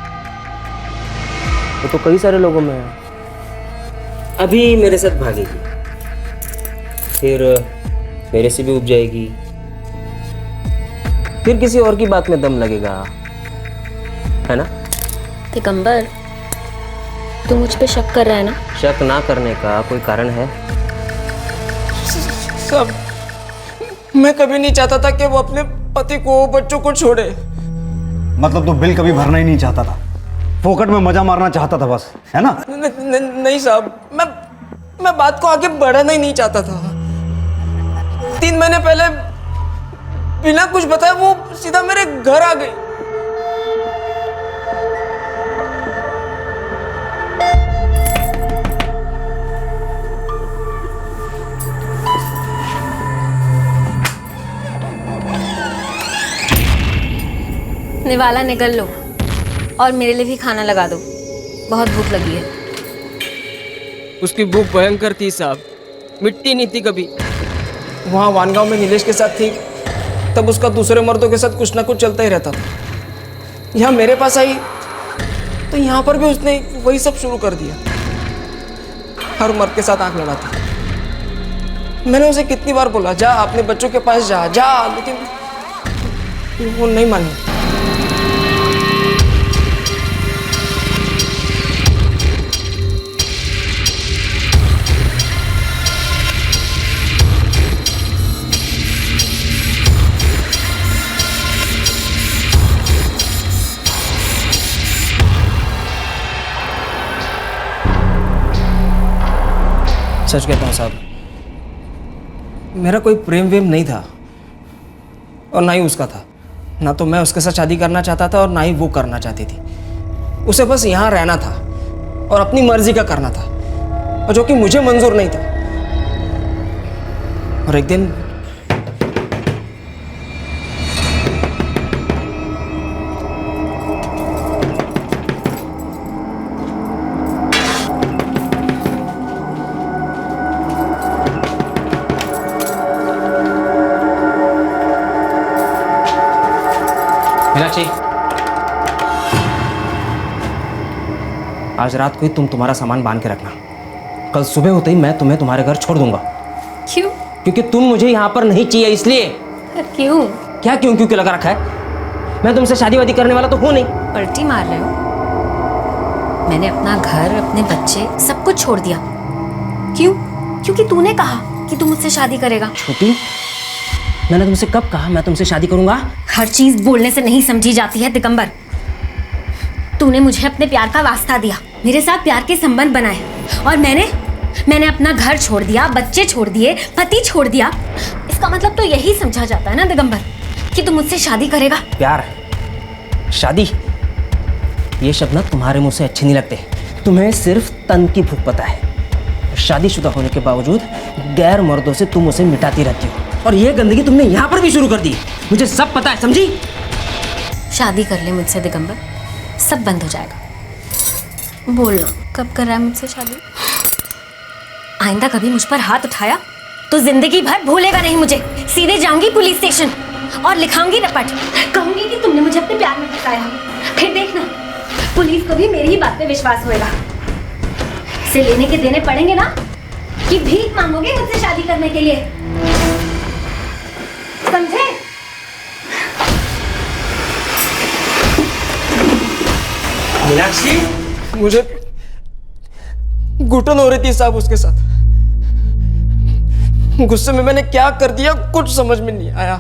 वो तो कई सारे लोगों में है। अभी मेरे साथ भागेगी, फिर मेरे से भी उब जाएगी, फिर किसी और की बात में दम लगेगा, है ना? दिगंबर तू मुझ पे शक कर रहा है ना? शक ना करने का कोई कारण है? सब मैं कभी नहीं चाहता था कि वो अपने पति को, बच्चों को छोड़े। मतलब तो बिल कभी भरना ही नहीं चाहता था, फोकट में मजा मारना चाहता था बस, है ना? नहीं साहब, मैं बात को आगे बढ़ाना ही नहीं चाहता था। 3 महीने पहले बिना कुछ बताए वो सीधा मेरे घर आ गई। निवाला निगल लो और मेरे लिए भी खाना लगा दो, बहुत भूख लगी है। उसकी भूख भयंकर थी साहब, मिट्टी नहीं थी कभी। वहाँ वानगांव में नीलेश के साथ थी तब उसका दूसरे मर्दों के साथ कुछ ना कुछ चलता ही रहता था। यहाँ मेरे पास आई तो यहाँ पर भी उसने वही सब शुरू कर दिया। हर मर्द के साथ आंख लड़ाती। मैंने उसे कितनी बार बोला जा अपने बच्चों के पास जा, लेकिन वो नहीं मानी। सच कहता हूँ साहब, मेरा कोई प्रेम वेम नहीं था और ना ही उसका था। ना तो मैं उसके साथ शादी करना चाहता था और ना ही वो करना चाहती थी। उसे बस यहाँ रहना था और अपनी मर्जी का करना था, और जो कि मुझे मंजूर नहीं था। और एक दिन मीनाक्षी, आज रात को ही तुम तुम्हारा सामान बांध के रखना। कल सुबह होते ही मैं तुम्हें तुम्हारे घर छोड़ दूंगा। क्यों? क्योंकि तुम मुझे यहाँ पर नहीं चाहिए, इसलिए। क्यों? क्या क्यों क्यों लगा रखा है? मैं तुमसे शादी वादी करने वाला तो हूँ नहीं। पलटी मार रहे हो? मैंने अपना घर, अपने बच्चे सब कुछ छोड़ दिया। क्यों? क्योंकि तूने कहा कि तू मुझसे शादी करेगा। छोटी, मैंने तुमसे कब कहा मैं तुमसे शादी करूंगा? हर चीज बोलने से नहीं समझी जाती है दिगंबर। तूने मुझे अपने प्यार का वास्ता दिया, मेरे साथ प्यार के संबंध बनाए, और मैंने अपना घर छोड़ दिया, बच्चे छोड़ दिए, पति छोड़ दिया। इसका मतलब तो यही समझा जाता है ना दिगंबर कि तू मुझसे शादी करेगा। प्यार, शादी, ये शब्द ना तुम्हारे मुंह से अच्छे नहीं लगते। तुम्हें सिर्फ तन की भूख पता है। शादीशुदा होने के बावजूद गैर मर्दों से तुम उसे मिटाती रहती हो, और ये गंदगी तुमने यहाँ पर भी शुरू कर दी। मुझे सब पता है, समझी? शादी कर ले मुझसे दिगंबर, सब बंद हो जाएगा। बोलना कब कर रहा है मुझसे शादी? आइंदा कभी मुझ पर हाथ उठाया तो जिंदगी भर भूलेगा नहीं मुझे। सीधे जाऊंगी पुलिस स्टेशन और लिखाऊंगी रपट, कहूंगी कि तुमने मुझे अपने प्यार में फंसाया। फिर देखना, पुलिस को भी मेरी ही बात पे विश्वास होएगा। इसे लेने के देने पड़ेंगे ना, कि भीख मांगोगे मुझसे शादी करने के लिए, समझे? मीनाक्षी, घुटन हो रही थी साहब उसके साथ। गुस्से में मैंने क्या कर दिया कुछ समझ में नहीं आया,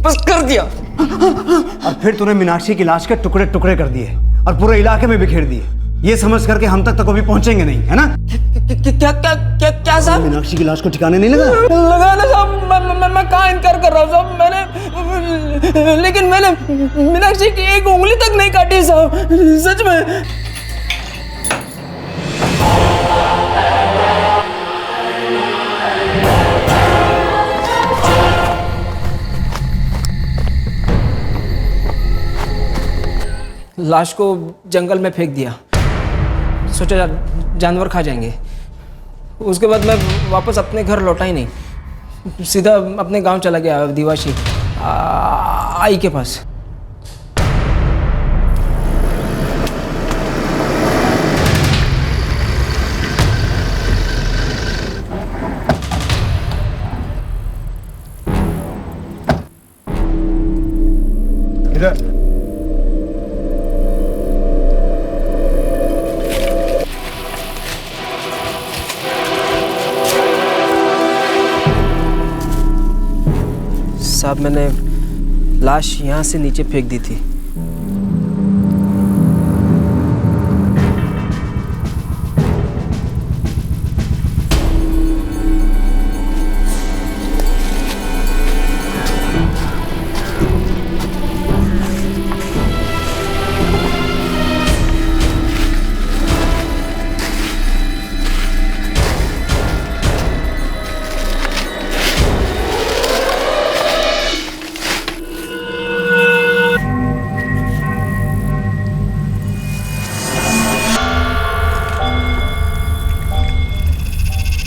बस कर दिया। और फिर तूने मीनाक्षी की लाश के टुकड़े टुकड़े कर दिए और पूरे इलाके में बिखेर दिए, ये समझ करके हम तक तो कभी पहुंचेंगे नहीं, है ना? क्या क्या क्या क्या साहब? मीनाक्षी की लाश को ठिकाने नहीं लगा? लगा ना साहब, मैं कहाँ इनकार कर रहा हूँ साहब, लेकिन मैंने मीनाक्षी की एक उंगली तक नहीं काटी साहब, सच में। लाश को जंगल में फेंक दिया, सोचा जानवर खा जाएंगे। उसके बाद मैं वापस अपने घर लौटा ही नहीं, सीधा अपने गांव चला गया, दिवाशी आई के पास। इधर साहब, मैंने लाश यहाँ से नीचे फेंक दी थी।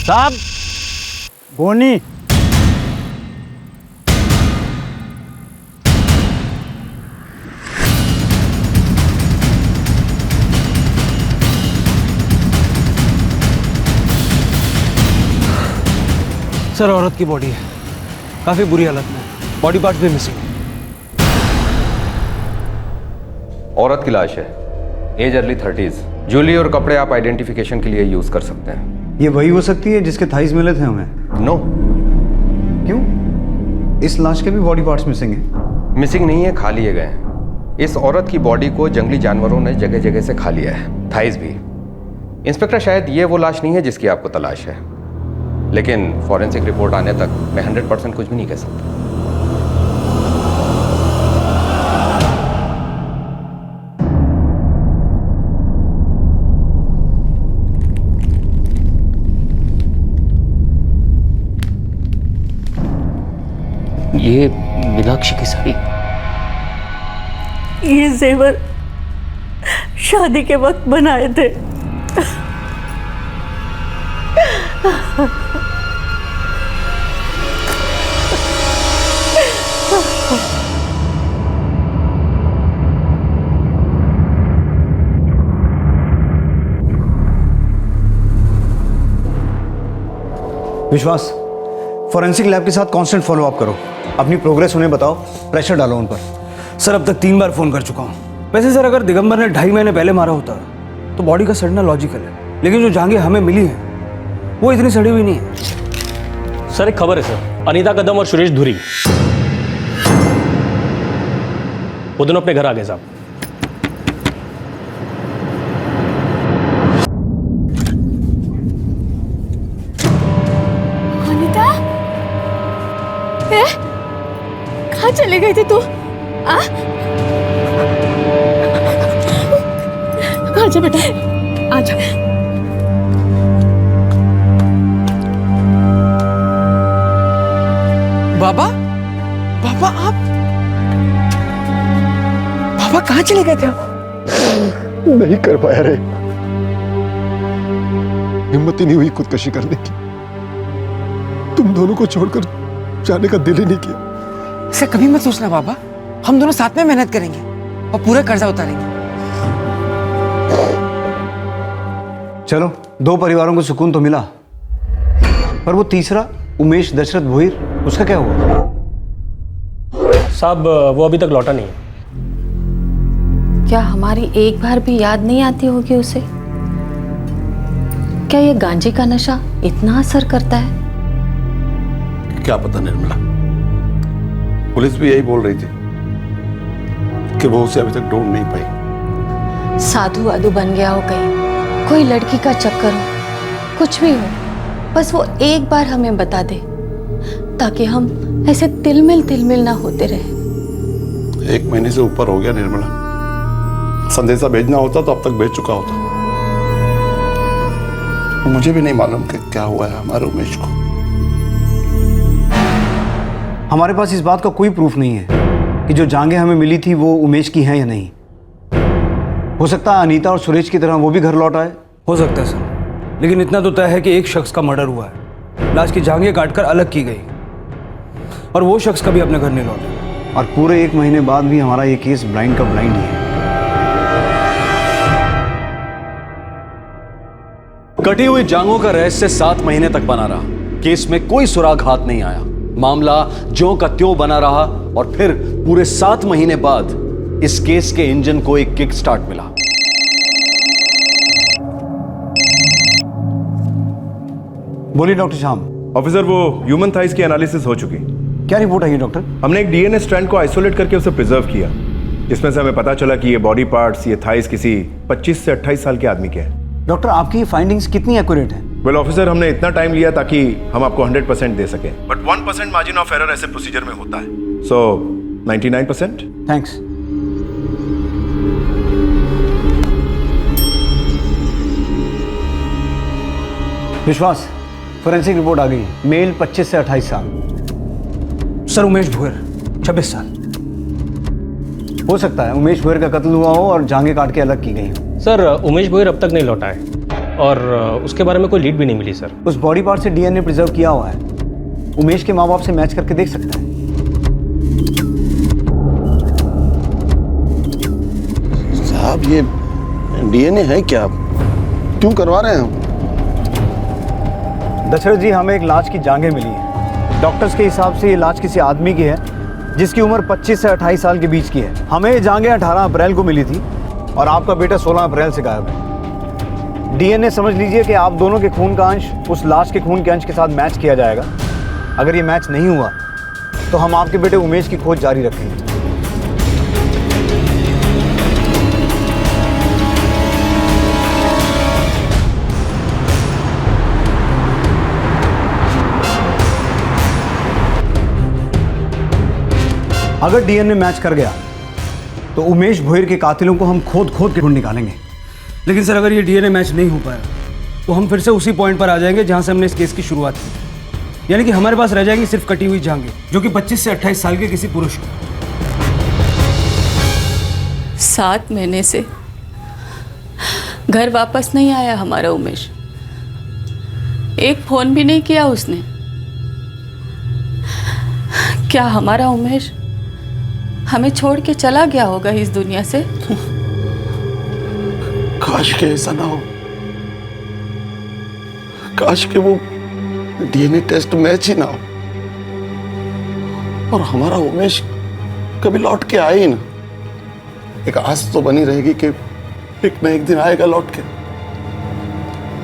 साहब, बोनी सर, औरत की बॉडी है, काफी बुरी हालत में, बॉडी पार्ट्स भी मिसिंग। औरत की लाश है, एज अर्ली 30s। ज्वेलरी और कपड़े आप आइडेंटिफिकेशन के लिए यूज कर सकते हैं। ये वही हो सकती है जिसके थाइज मिले थे हमें? नो। क्यों? इस लाश के भी बॉडी पार्ट्स मिसिंग हैं। मिसिंग नहीं है, खा लिए गए हैं। इस औरत की बॉडी को जंगली जानवरों ने जगह जगह से खा लिया है, थाइज भी। इंस्पेक्टर, शायद ये वो लाश नहीं है जिसकी आपको तलाश है, लेकिन फॉरेंसिक रिपोर्ट आने तक मैं 100% कुछ भी नहीं कह सकता। ये मीनाक्षी की साड़ी, ये जेवर शादी के वक्त बनाए थे। विश्वास, फॉरेंसिक लैब के साथ कांस्टेंट फॉलो अप करो, अपनी प्रोग्रेस उन्हें बताओ, प्रेशर डालो उन पर। सर, अब तक 3 बार फोन कर चुका हूँ। वैसे सर, अगर दिगंबर ने 2.5 महीने पहले मारा होता तो बॉडी का सड़ना लॉजिकल है, लेकिन जो जांघें हमें मिली हैं वो इतनी सड़ी हुई नहीं है। सर, एक खबर है सर, अनीता कदम और सुरेश धुरी वो दोनों अपने घर आ गए साहब। अनीता, कहाँ चले गए थे तू? आजा बेटा, आजा। बाबा, बाबा आप, बाबा कहाँ चले गए थे आप? नहीं कर पाया रे, हिम्मत ही नहीं हुई खुदकशी करने की। तुम दोनों को छोड़कर जाने का दिल ही नहीं किया। ऐसा कभी मत सोचना बाबा, हम दोनों साथ में मेहनत करेंगे और पूरा कर्जा उतारेंगे। चलो, 2 परिवारों को सुकून तो मिला, पर वो तीसरा उमेश दशरथ भोईर, उसका क्या हुआ? साहब, वो अभी तक लौटा नहीं है। क्या हमारी एक बार भी याद नहीं आती होगी उसे? क्या ये गांजे का नशा इतना असर करता है? क्या पता निर्मला, पुलिस भी यही बोल रही थी कि वो उसे अभी तक ढूंढ नहीं पाई। साधु वाधु बन गया हो कहीं, कोई लड़की का चक्कर हो, कुछ भी हो, बस वो एक बार हमें बता दे ताकि हम ऐसे तिलमिल ना होते रहे। 1 महीने से ऊपर हो गया निर्मला, संदेशा भेजना होता तो अब तक भेज चुका होता। मुझे भी नहीं मालूम कि क्या हुआ है हमारे उमेश को। हमारे पास इस बात का कोई प्रूफ नहीं है कि जो जांघें हमें मिली थी वो उमेश की हैं या नहीं। हो सकता है अनीता और सुरेश की तरह वो भी घर लौट आए। हो सकता है सर, लेकिन इतना तो तय है कि एक शख्स का मर्डर हुआ है, लाश की जांघें काटकर अलग की गई और वो शख्स कभी अपने घर नहीं लौटा। और पूरे 1 महीने बाद भी हमारा ये केस ब्लाइंड का ब्लाइंड ही है। कटी हुई जांघों का रहस्य 7 महीने तक बना रहा। केस में कोई सुराग हाथ नहीं आया। मामला ज्यों का त्यों बना रहा और फिर पूरे 7 महीने बाद इस केस के इंजन को एक किक स्टार्ट मिला। बोलिए डॉक्टर श्याम। ऑफिसर, वो ह्यूमन थाइस की एनालिसिस हो चुकी। क्या रिपोर्ट आई है डॉक्टर? हमने एक डीएनए स्ट्रैंड को आइसोलेट करके उसे प्रिजर्व किया, जिसमें से हमें पता चला कि ये बॉडी पार्ट्स, ये थाइस किसी 25 से 28 साल के आदमी के हैं। डॉक्टर, आपकी फाइंडिंग्स कितनी एक्यूरेट है? वेल ऑफिसर, हमने इतना टाइम लिया ताकि हम आपको 100% दे सकें, बट 1% मार्जिन ऑफ एरर ऐसे प्रोसीजर में होता है। सो 99%। थैंक्स। विश्वास, फोरेंसिक रिपोर्ट आ गई। मेल 25 से 28 साल। सर, उमेश भोयर 26 साल। हो सकता है उमेश भोयर का कत्ल हुआ हो और जांघें काट के अलग की गई हो। सर, उमेश भोयर अब तक नहीं लौटा है और उसके बारे में कोई लीड भी नहीं मिली सर। उस बॉडी पार्ट से डीएनए प्रिजर्व किया हुआ है, उमेश के माँ बाप से मैच करके देख सकता है। साहब, ये डीएनए है क्या? क्यों करवा रहे हैं हम? दशरथ जी, हमें एक लाश की जांघें मिली है। डॉक्टर्स के हिसाब से ये लाश किसी आदमी की है जिसकी उम्र 25 से 28 साल के बीच की है। हमें ये जांघें 18 अप्रैल को मिली थी और आपका बेटा 16 अप्रैल से गायब है। डीएनए समझ लीजिए कि आप दोनों के खून का अंश उस लाश के खून के अंश के साथ मैच किया जाएगा। अगर ये मैच नहीं हुआ तो हम आपके बेटे उमेश की खोज जारी रखेंगे। अगर डीएनए मैच कर गया तो उमेश भोयर के कातिलों को हम खोद के ढूंढ निकालेंगे। लेकिन सर, अगर ये डीएनए मैच नहीं हो पाया तो हम फिर से उसी पॉइंट पर आ जाएंगे जहां से हमने इस केस की शुरुआत की, यानी कि हमारे पास रह जाएंगी सिर्फ कटी हुई जांघें, जो कि 25 से 28 साल के किसी पुरुष को। 7 महीने से घर वापस नहीं आया हमारा उमेश। एक फोन भी नहीं किया उसने। क्या हमारा उमेश हमें छोड़ के चला गया होगा इस दुनिया से? काश के ऐसा ना हो। काश के वो डीएनए टेस्ट मैच ही ना हो और हमारा उमेश कभी लौट के आए ही ना। एक आस तो बनी रहेगी कि एक न एक दिन आएगा लौट के,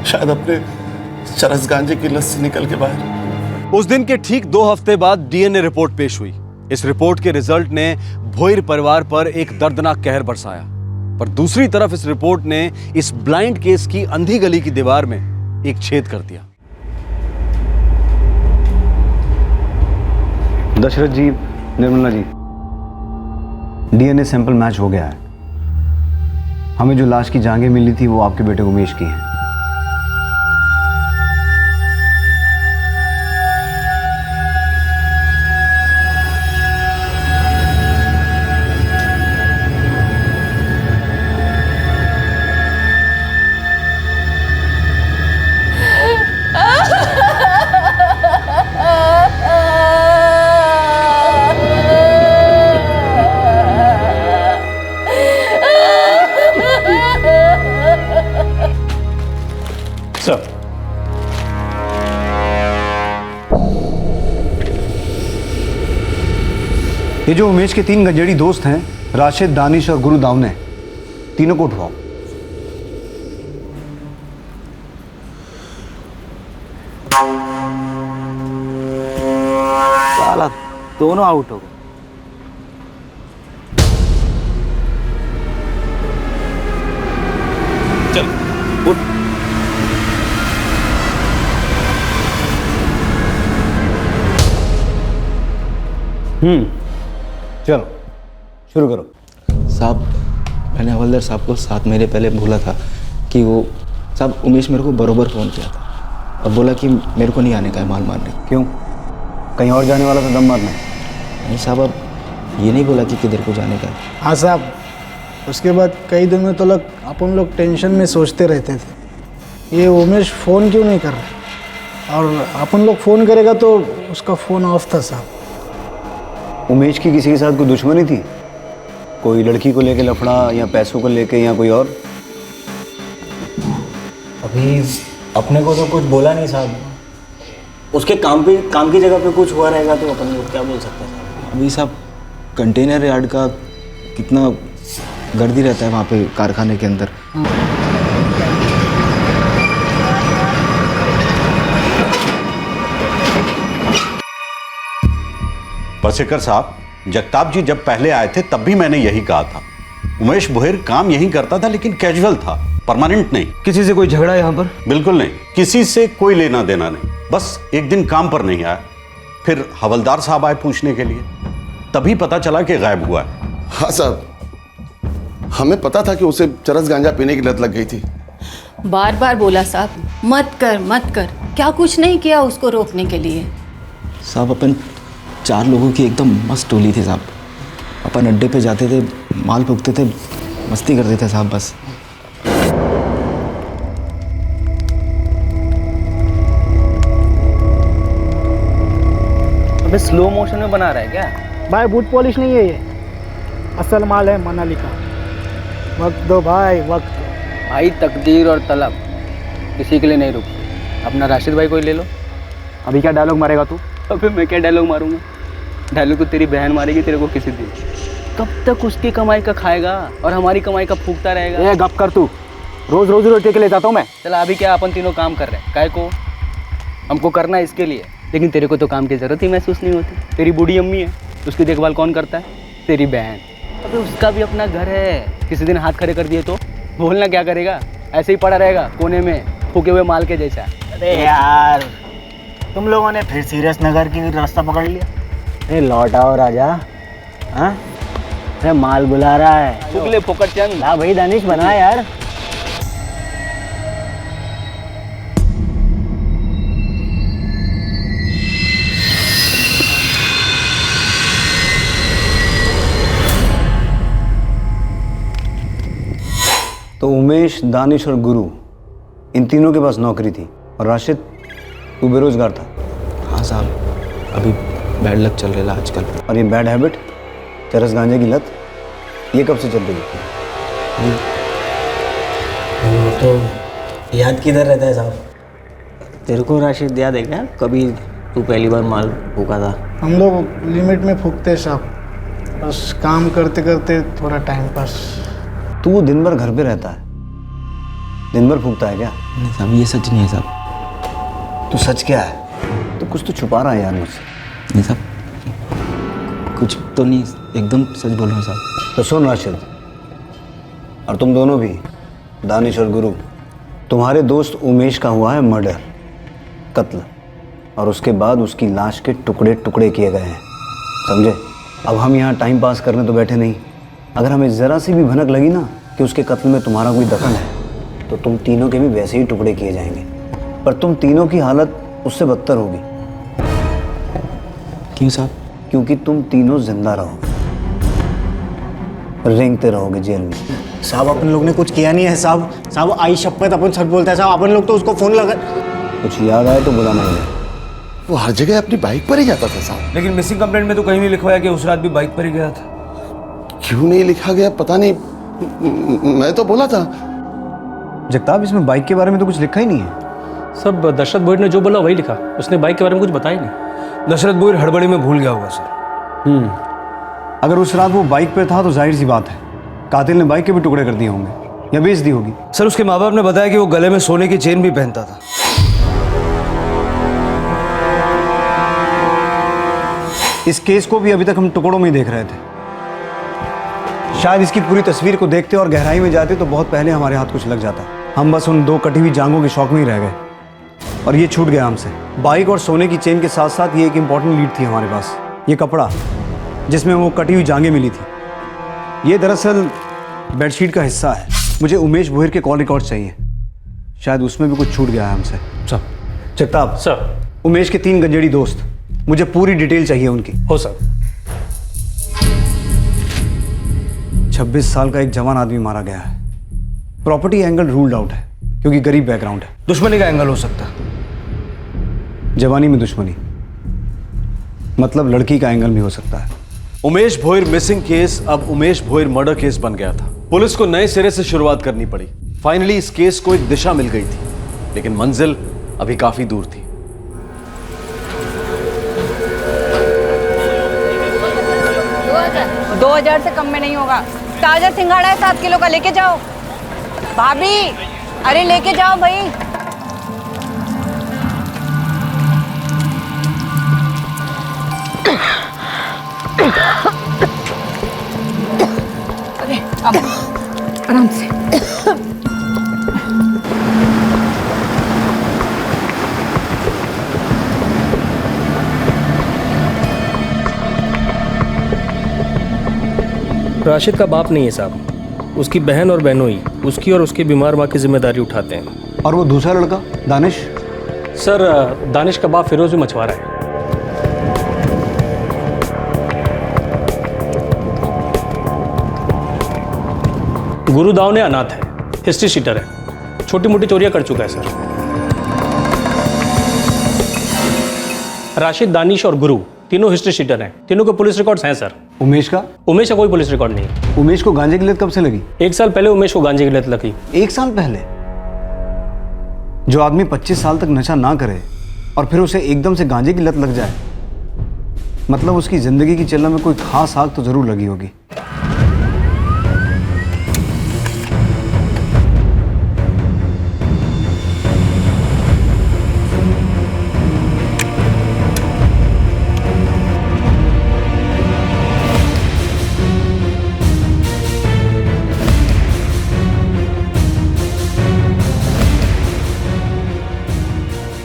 शायद अपने चरस गांजे की लत से निकल के बाहर। उस दिन के ठीक 2 हफ्ते बाद डीएनए रिपोर्ट पेश हुई। इस रिपोर्ट के रिजल्ट ने भोयर परिवार पर एक दर्दनाक कहर बरसाया, पर दूसरी तरफ इस रिपोर्ट ने इस ब्लाइंड केस की अंधी गली की दीवार में एक छेद कर दिया। दशरथ जी, Nirmala ji, DNA sample match हो गया है। हमें जो लाश की जांघें मिली थी वो आपके बेटे उमेश की हैं। ये जो उमेश के 3 गंजेड़ी दोस्त हैं, राशिद, दानिश और गुरु दावने, तीनों को उठवाओ। साला दोनों आउट हो गए। चल उठ। चलो शुरू करो। साहब मैंने हवलदार साहब को 7 महीने पहले बोला था कि वो साहब उमेश मेरे को बरोबर फ़ोन किया था और बोला कि मेरे को नहीं आने का है माल मारने। क्यों, कहीं और जाने वाला था दम मारने? नहीं साहब, अब ये नहीं बोला कि किधर को जाने का है। हाँ साहब, उसके बाद कई दिनों तक अपन लोग टेंशन में सोचते रहते थे ये उमेश फ़ोन क्यों नहीं कर रहा, और अपन लोग फ़ोन करेगा तो उसका फ़ोन ऑफ था साहब। उमेश की किसी के साथ कोई दुश्मनी थी? कोई लड़की को लेके लफड़ा या पैसों को लेके या कोई और? अभी अपने को तो कुछ बोला नहीं साहब। उसके काम की जगह पे कुछ हुआ रहेगा तो अपन लोग क्या बोल सकते हैं साहब। अभी साहब कंटेनर यार्ड का कितना गर्दी रहता है वहाँ पे कारखाने के अंदर। बसेकर साहब, जगताप जी जब पहले आए थे तब भी मैंने यही कहा था। उमेश बुहेर काम यही करता था लेकिन कैजुअल था, परमानेंट नहीं। किसी से कोई झगड़ा यहाँ पर? बिल्कुल नहीं, किसी से कोई लेना देना नहीं। बस एक दिन काम पर नहीं आया, फिर हवलदार साहब आए पूछने के लिए, तभी पता चला कि गायब हुआ है। हाँ साहब, हमें पता था कि उसे चरस गांजा पीने की लत लग गई थी। बार बार बोला साहब मत कर मत कर, क्या कुछ नहीं किया उसको रोकने के लिए। साहब अपन 4 लोगों की एकदम मस्त टोली थी साहब। अपन अड्डे पे जाते थे, माल फूकते थे, मस्ती करते थे साहब बस। अबे स्लो मोशन में बना रहा है क्या? भाई बूट पॉलिश नहीं है ये, असल माल है मनाली का। वक्त दो भाई, वक्त। भाई तकदीर और तलब किसी के लिए नहीं रुकती। अपना राशिद भाई को ही ले लो। अभी क्या डायलॉग मारेगा तू? अबे मैं क्या डायलॉग मारूंगा? डायलॉग तो तेरी बहन मारेगी तेरे को किसी दिन। कब तक उसकी कमाई का खाएगा और हमारी कमाई का फूकता रहेगा? ए गप कर तू, रोज रोज रोटी के ले जाता हूँ मैं। चला अभी क्या अपन तीनों काम कर रहे हैं, काय को हमको करना है इसके लिए, लेकिन तेरे को तो काम की ज़रूरत ही महसूस नहीं होती। तेरी बूढ़ी अम्मी है, उसकी देखभाल कौन करता है? तेरी बहन। अबे उसका भी अपना घर है, किसी दिन हाथ खड़े कर दिए तो बोलना क्या करेगा? ऐसे ही पड़ा रहेगा कोने में फूके हुए माल के जैसा। अरे यार तुम लोगों ने फिर सीरियस नगर की रास्ता पकड़ लिया। अरे लौट आओ राजा। हाँ अरे माल बुला रहा है। फूकले फोकट चंद। ला भाई दानिश बना यार। तो उमेश, दानिश और गुरु, इन तीनों के पास नौकरी थी, और राशिद तू बेरोजगार था। हाँ साहब, अभी बैड लक चल रहा है आजकल। और ये बैड हैबिट, चरस गांजे की लत, ये कब से चल रही है? वो तो याद किधर रहता है साहब? तेरे को राशिद याद है क्या कभी तू पहली बार माल फूका था? हम लोग लिमिट में फूकते साहब, बस काम करते करते थोड़ा टाइम पास। तू दिन भर घर पे रहता है, दिन भर फूकता है क्या? नहीं साहब ये सच नहीं है साहब। तो सच क्या है? तो कुछ तो छुपा रहा है यार मुझसे। नहीं साहब कुछ तो नहीं, एकदम सच बोल रहा हूँ साहब। तो सुन राशिद, और तुम दोनों भी, दानिश और गुरु, तुम्हारे दोस्त उमेश का हुआ है मर्डर, कत्ल, और उसके बाद उसकी लाश के टुकड़े टुकड़े किए गए हैं, समझे? अब हम यहाँ टाइम पास करने तो बैठे नहीं। अगर हमें ज़रा सी भी भनक लगी ना कि उसके कत्ल में तुम्हारा कोई दखल है, तो तुम तीनों के भी वैसे ही टुकड़े किए जाएंगे, पर तुम तीनों की हालत उससे बदतर होगी। क्यों साहब? क्योंकि तुम तीनों जिंदा रहोगे, रेंगते रहोगे जेल में। साहब अपन लोग ने कुछ किया नहीं है साहब। साहब आई शपथ अपन सच बोलते हैं साहब। अपन लोग तो उसको फोन लगा। कुछ याद आए तो बुलाना ही है। वो हर जगह अपनी बाइक पर ही जाता था साहब। लेकिन मिसिंग कंप्लेंट में तो कहीं नहीं लिखवाया कि उस रात भी बाइक पर ही गया था। क्यों नहीं लिखा गया पता नहीं, मैं तो बोला था। जगताप इसमें बाइक के बारे में तो कुछ लिखा ही नहीं है। सब दशरथ बोइड ने जो बोला वही लिखा, उसने बाइक के बारे में कुछ बताया नहीं। दशरथ बोइड हड़बड़ी में भूल गया होगा सर। अगर उस रात वो बाइक पे था तो जाहिर सी बात है कातिल ने बाइक के भी टुकड़े कर दिए होंगे या बेच दी होगी। सर उसके माँ बाप ने बताया कि वो गले में सोने की चेन भी पहनता था। इस केस को भी अभी तक हम टुकड़ों में ही देख रहे थे। शायद इसकी पूरी तस्वीर को देखते और गहराई में जाते तो बहुत पहले हमारे हाथ कुछ लग जाता। हम बस उन 2 कटी हुई जांघों के शौक में ही रह गए और ये छूट गया हमसे। बाइक और सोने की चेन के साथ साथ ये एक इम्पॉर्टेंट लीड थी हमारे पास, ये कपड़ा जिसमें वो कटी हुई जांघें मिली थी। ये दरअसल बेडशीट का हिस्सा है। मुझे उमेश भोयर के कॉल रिकॉर्ड चाहिए, शायद उसमें भी कुछ छूट गया है हमसे। सर। जगताप सर। उमेश के 3 गंजेड़ी दोस्त, मुझे पूरी डिटेल चाहिए उनकी। हो सर। 26 साल का एक जवान आदमी मारा गया है। प्रॉपर्टी एंगल रूल्ड आउट है क्योंकि गरीब बैकग्राउंड है। दुश्मनी का एंगल हो सकता है। जवानी में दुश्मनी मतलब लड़की का एंगल भी हो सकता है। उमेश भोयर मिसिंग केस अब उमेश भोयर मर्डर केस बन गया था। पुलिस को नए सिरे से शुरुआत करनी पड़ी। फाइनली इस केस को एक दिशा मिल गई थी, लेकिन मंजिल अभी काफी दूर थी। 2000 से कम में नहीं होगा। ताजा सिंघाड़ा है 7 किलो का, लेके जाओ। भाभी अरे लेके जाओ भाई। अरे अब आराम से। राशिद का बाप नहीं है साहब, उसकी बहन और बहनोई उसकी और उसकी बीमार माँ की जिम्मेदारी उठाते हैं। और वो दूसरा लड़का दानिश? सर दानिश का बाप फिरोज भी मछुआरा है। गुरुदाव ने अनाथ है, हिस्ट्री शीटर है, छोटी मोटी चोरियां कर चुका है सर। राशिद, दानिश और गुरु तीनों हिस्ट्री शीटर हैं। तीनों के पुलिस रिकॉर्ड्स हैं सर। उमेश का? उमेश का कोई पुलिस रिकॉर्ड नहीं। उमेश को गांजे की लत कब से लगी? 1 साल पहले उमेश को गांजे की लत लगी। 1 साल पहले? जो आदमी 25 साल तक नशा ना करे और फिर उसे एकदम से गांजे की लत लग जाए, मतलब उसकी जिंदगी की चलना में कोई खास आग तो जरूर लगी होगी।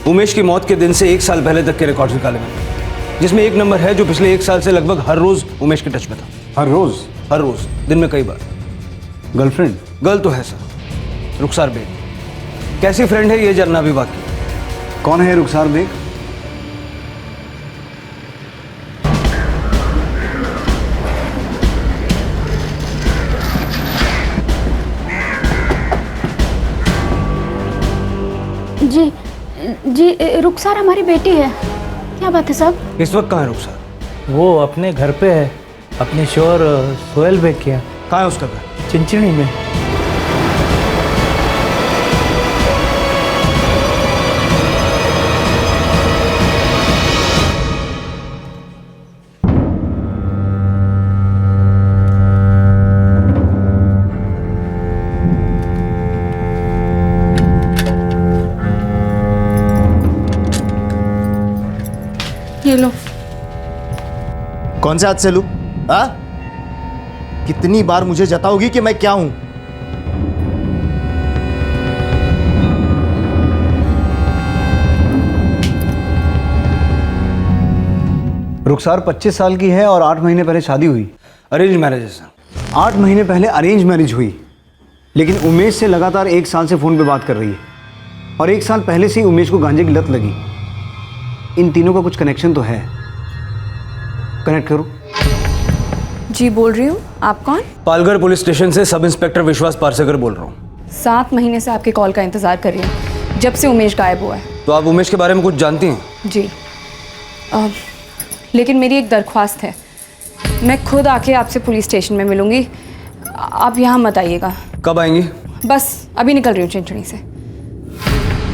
उमेश की मौत के दिन से 1 साल पहले तक के रिकॉर्ड निकाले मैंने, जिसमें एक नंबर है जो पिछले 1 साल से लगभग हर रोज उमेश के टच में था। हर रोज? हर रोज, दिन में कई बार। गर्लफ्रेंड? गर्ल तो है सर, रुखसार बेग। कैसी फ्रेंड है ये जानना भी बाकी। कौन है रुखसार बेग? जी जी, रुखसार हमारी बेटी है। क्या बात है साहब? इस वक्त कहाँ है रुखसार? वो अपने घर पे है, अपने शोर सोहेल बेग के। कहाँ है उसका घर? चिंचिणी में। ये लो। कौन से हाथ से लूं? कितनी बार मुझे जताओगी कि मैं क्या हूं? रुखसार 25 साल की है और 8 महीने पहले शादी हुई। अरेंज मैरिज है सर। 8 महीने पहले अरेंज मैरिज हुई, लेकिन उमेश से लगातार 1 साल से फोन पे बात कर रही है और 1 साल पहले से ही उमेश को गांजे की लत लगी। इन तीनों का कुछ कनेक्शन तो है। कनेक्ट करो। जी बोल रही हूँ। आप कौन? पालघर पुलिस स्टेशन से सब इंस्पेक्टर विश्वास पारसेकर बोल रहा हूँ। 7 महीने से आपके कॉल का इंतजार कर रही हूँ, जब से उमेश गायब हुआ है। तो आप उमेश के बारे में कुछ जानती हैं? जी लेकिन मेरी एक दरख्वास्त है। मैं खुद आके आपसे पुलिस स्टेशन में मिलूंगी, आप यहाँ मत आइएगा। कब आएंगी? बस अभी निकल रही हूँ चिंचणी से।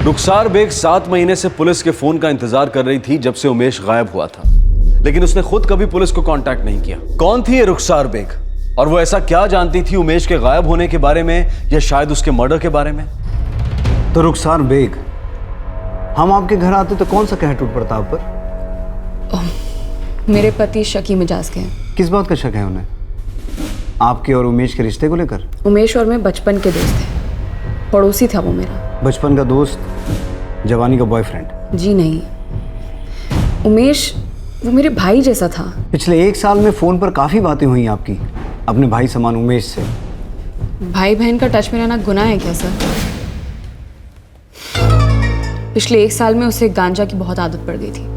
रुखसार बेग 7 महीने से पुलिस के फोन का इंतजार कर रही थी जब से उमेश गायब हुआ था, लेकिन उसने खुद कभी पुलिस को कांटेक्ट नहीं किया। कौन थी ये रुखसार बेग और वो ऐसा क्या जानती थी उमेश के गायब होने के बारे में या शायद उसके मर्डर के बारे में? तो रुखसार बेग, हम आपके घर आते तो कौन सा कह टूट पड़ता आप पर? मेरे पति शकी मिजाज के हैं। किस बात का शक है उन्हें? आपके और उमेश के रिश्ते को लेकर? उमेश और मैं बचपन के दोस्त थे, पड़ोसी था वो मेरा। बचपन का दोस्त, जवानी का बॉयफ्रेंड? जी नहीं, उमेश वो मेरे भाई जैसा था। पिछले 1 साल में फ़ोन पर काफ़ी बातें हुई आपकी अपने भाई समान उमेश से। भाई बहन का टच में रहना गुनाह है क्या सर? पिछले 1 साल में उसे गांजा की बहुत आदत पड़ गई थी।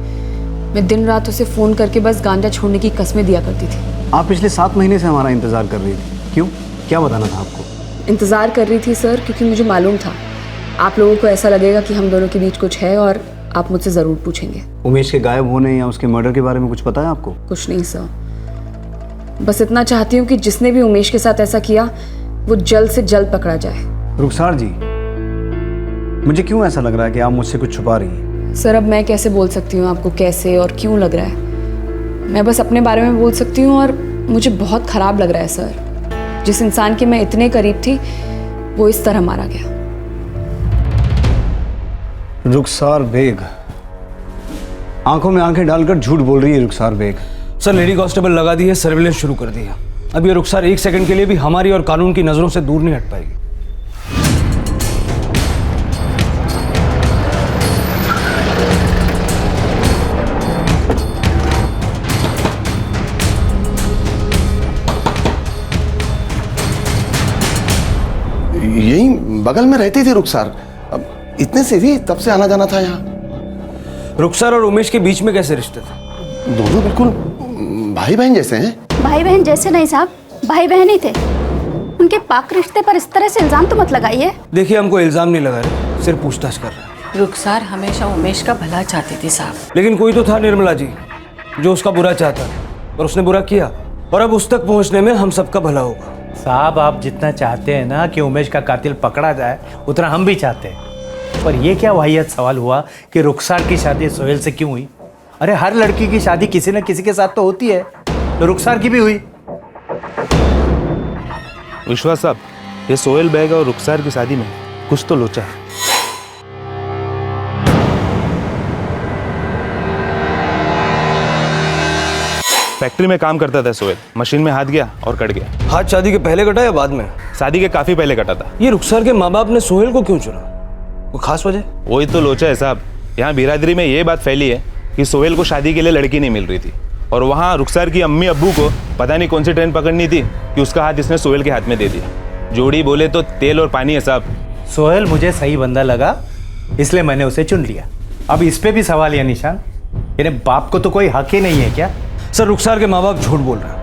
मैं दिन रात उसे फ़ोन करके बस गांजा छोड़ने की कस्में दिया करती थी। आप पिछले 7 महीने से हमारा इंतज़ार कर रही थी, क्यों? क्या बताना था आपको? इंतज़ार कर रही थी सर क्योंकि मुझे मालूम था आप लोगों को ऐसा लगेगा कि हम दोनों के बीच कुछ है और आप मुझसे ज़रूर पूछेंगे। उमेश के गायब होने या उसके मर्डर के बारे में कुछ पता है आपको? कुछ नहीं सर, बस इतना चाहती हूँ कि जिसने भी उमेश के साथ ऐसा किया वो जल्द से जल्द पकड़ा जाए। रुखसार जी, मुझे क्यों ऐसा लग रहा है कि आप मुझसे कुछ छुपा रही हैं? सर अब मैं कैसे बोल सकती हूँ आपको कैसे और क्यों लग रहा है? मैं बस अपने बारे में बोल सकती हूँ और मुझे बहुत ख़राब लग रहा है सर। जिस इंसान के मैं इतने करीब थी वो इस तरह मारा गया। रुखसार बेग, आंखों में आंखें डालकर झूठ बोल रही है रुखसार बेग। सर लेडी कांस्टेबल लगा दी है, सर्विलेंस शुरू कर दिया। अब ये रुखसार 1 सेकंड के लिए भी हमारी और कानून की नज़रों से दूर नहीं हट पाएगी। यही बगल में रहती थी रुखसार, अब इतने से भी तब से आना जाना था यहाँ। रुखसार और उमेश के बीच में कैसे रिश्ते थे? दोनों बिल्कुल भाई बहन जैसे हैं। भाई बहन जैसे नहीं साहब, भाई बहन ही थे। उनके पाक रिश्ते पर इस तरह से इल्जाम तो मत लगाइए। देखिए हमको इल्जाम नहीं लगा रहे, सिर्फ पूछताछ कर रहे हैं। रुखसार हमेशा उमेश का भला चाहती थी साहब। लेकिन कोई तो था निर्मला जी जो उसका बुरा चाहता और उसने बुरा किया, और अब उस तक पहुंचने में हम सबका भला होगा। साहब आप जितना चाहते हैं ना कि उमेश का कातिल पकड़ा जाए, उतना हम भी चाहते हैं। पर ये क्या वाहियात सवाल हुआ कि रुखसार की शादी सोहेल से क्यों हुई? अरे हर लड़की की शादी किसी न किसी के साथ तो होती है, तो रुखसार की भी हुई। विश्वास साहब, ये सोहेल बेग और रुखसार की शादी में कुछ तो लोचा है। फैक्ट्री में काम करता था सोहेल, मशीन में हाथ गया और कट गया। हाथ शादी के पहले कटा या बाद में? शादी के काफी पहले कटा था। ये रुखसार के माँ बाप ने सोहेल को क्यों चुना? कोई खास वजह? वही तो लोचा है साहब। यहाँ बिरादरी में ये बात फैली है कि सोहेल को शादी के लिए लड़की नहीं मिल रही थी, और वहाँ रुखसार की अम्मी अब्बू को पता नहीं कौन सी ट्रेन पकड़नी थी कि उसका हाथ इसने सोहेल के हाथ में दे दिया। जोड़ी बोले तो तेल और पानी है साहब। सोहेल मुझे सही बंदा लगा, इसलिए मैंने उसे चुन लिया। अब इस पे भी सवाल या निशान? यानी बाप को तो कोई हक ही नहीं है क्या? सर रुखसार के माँ बाप झूठ बोल रहे हैं।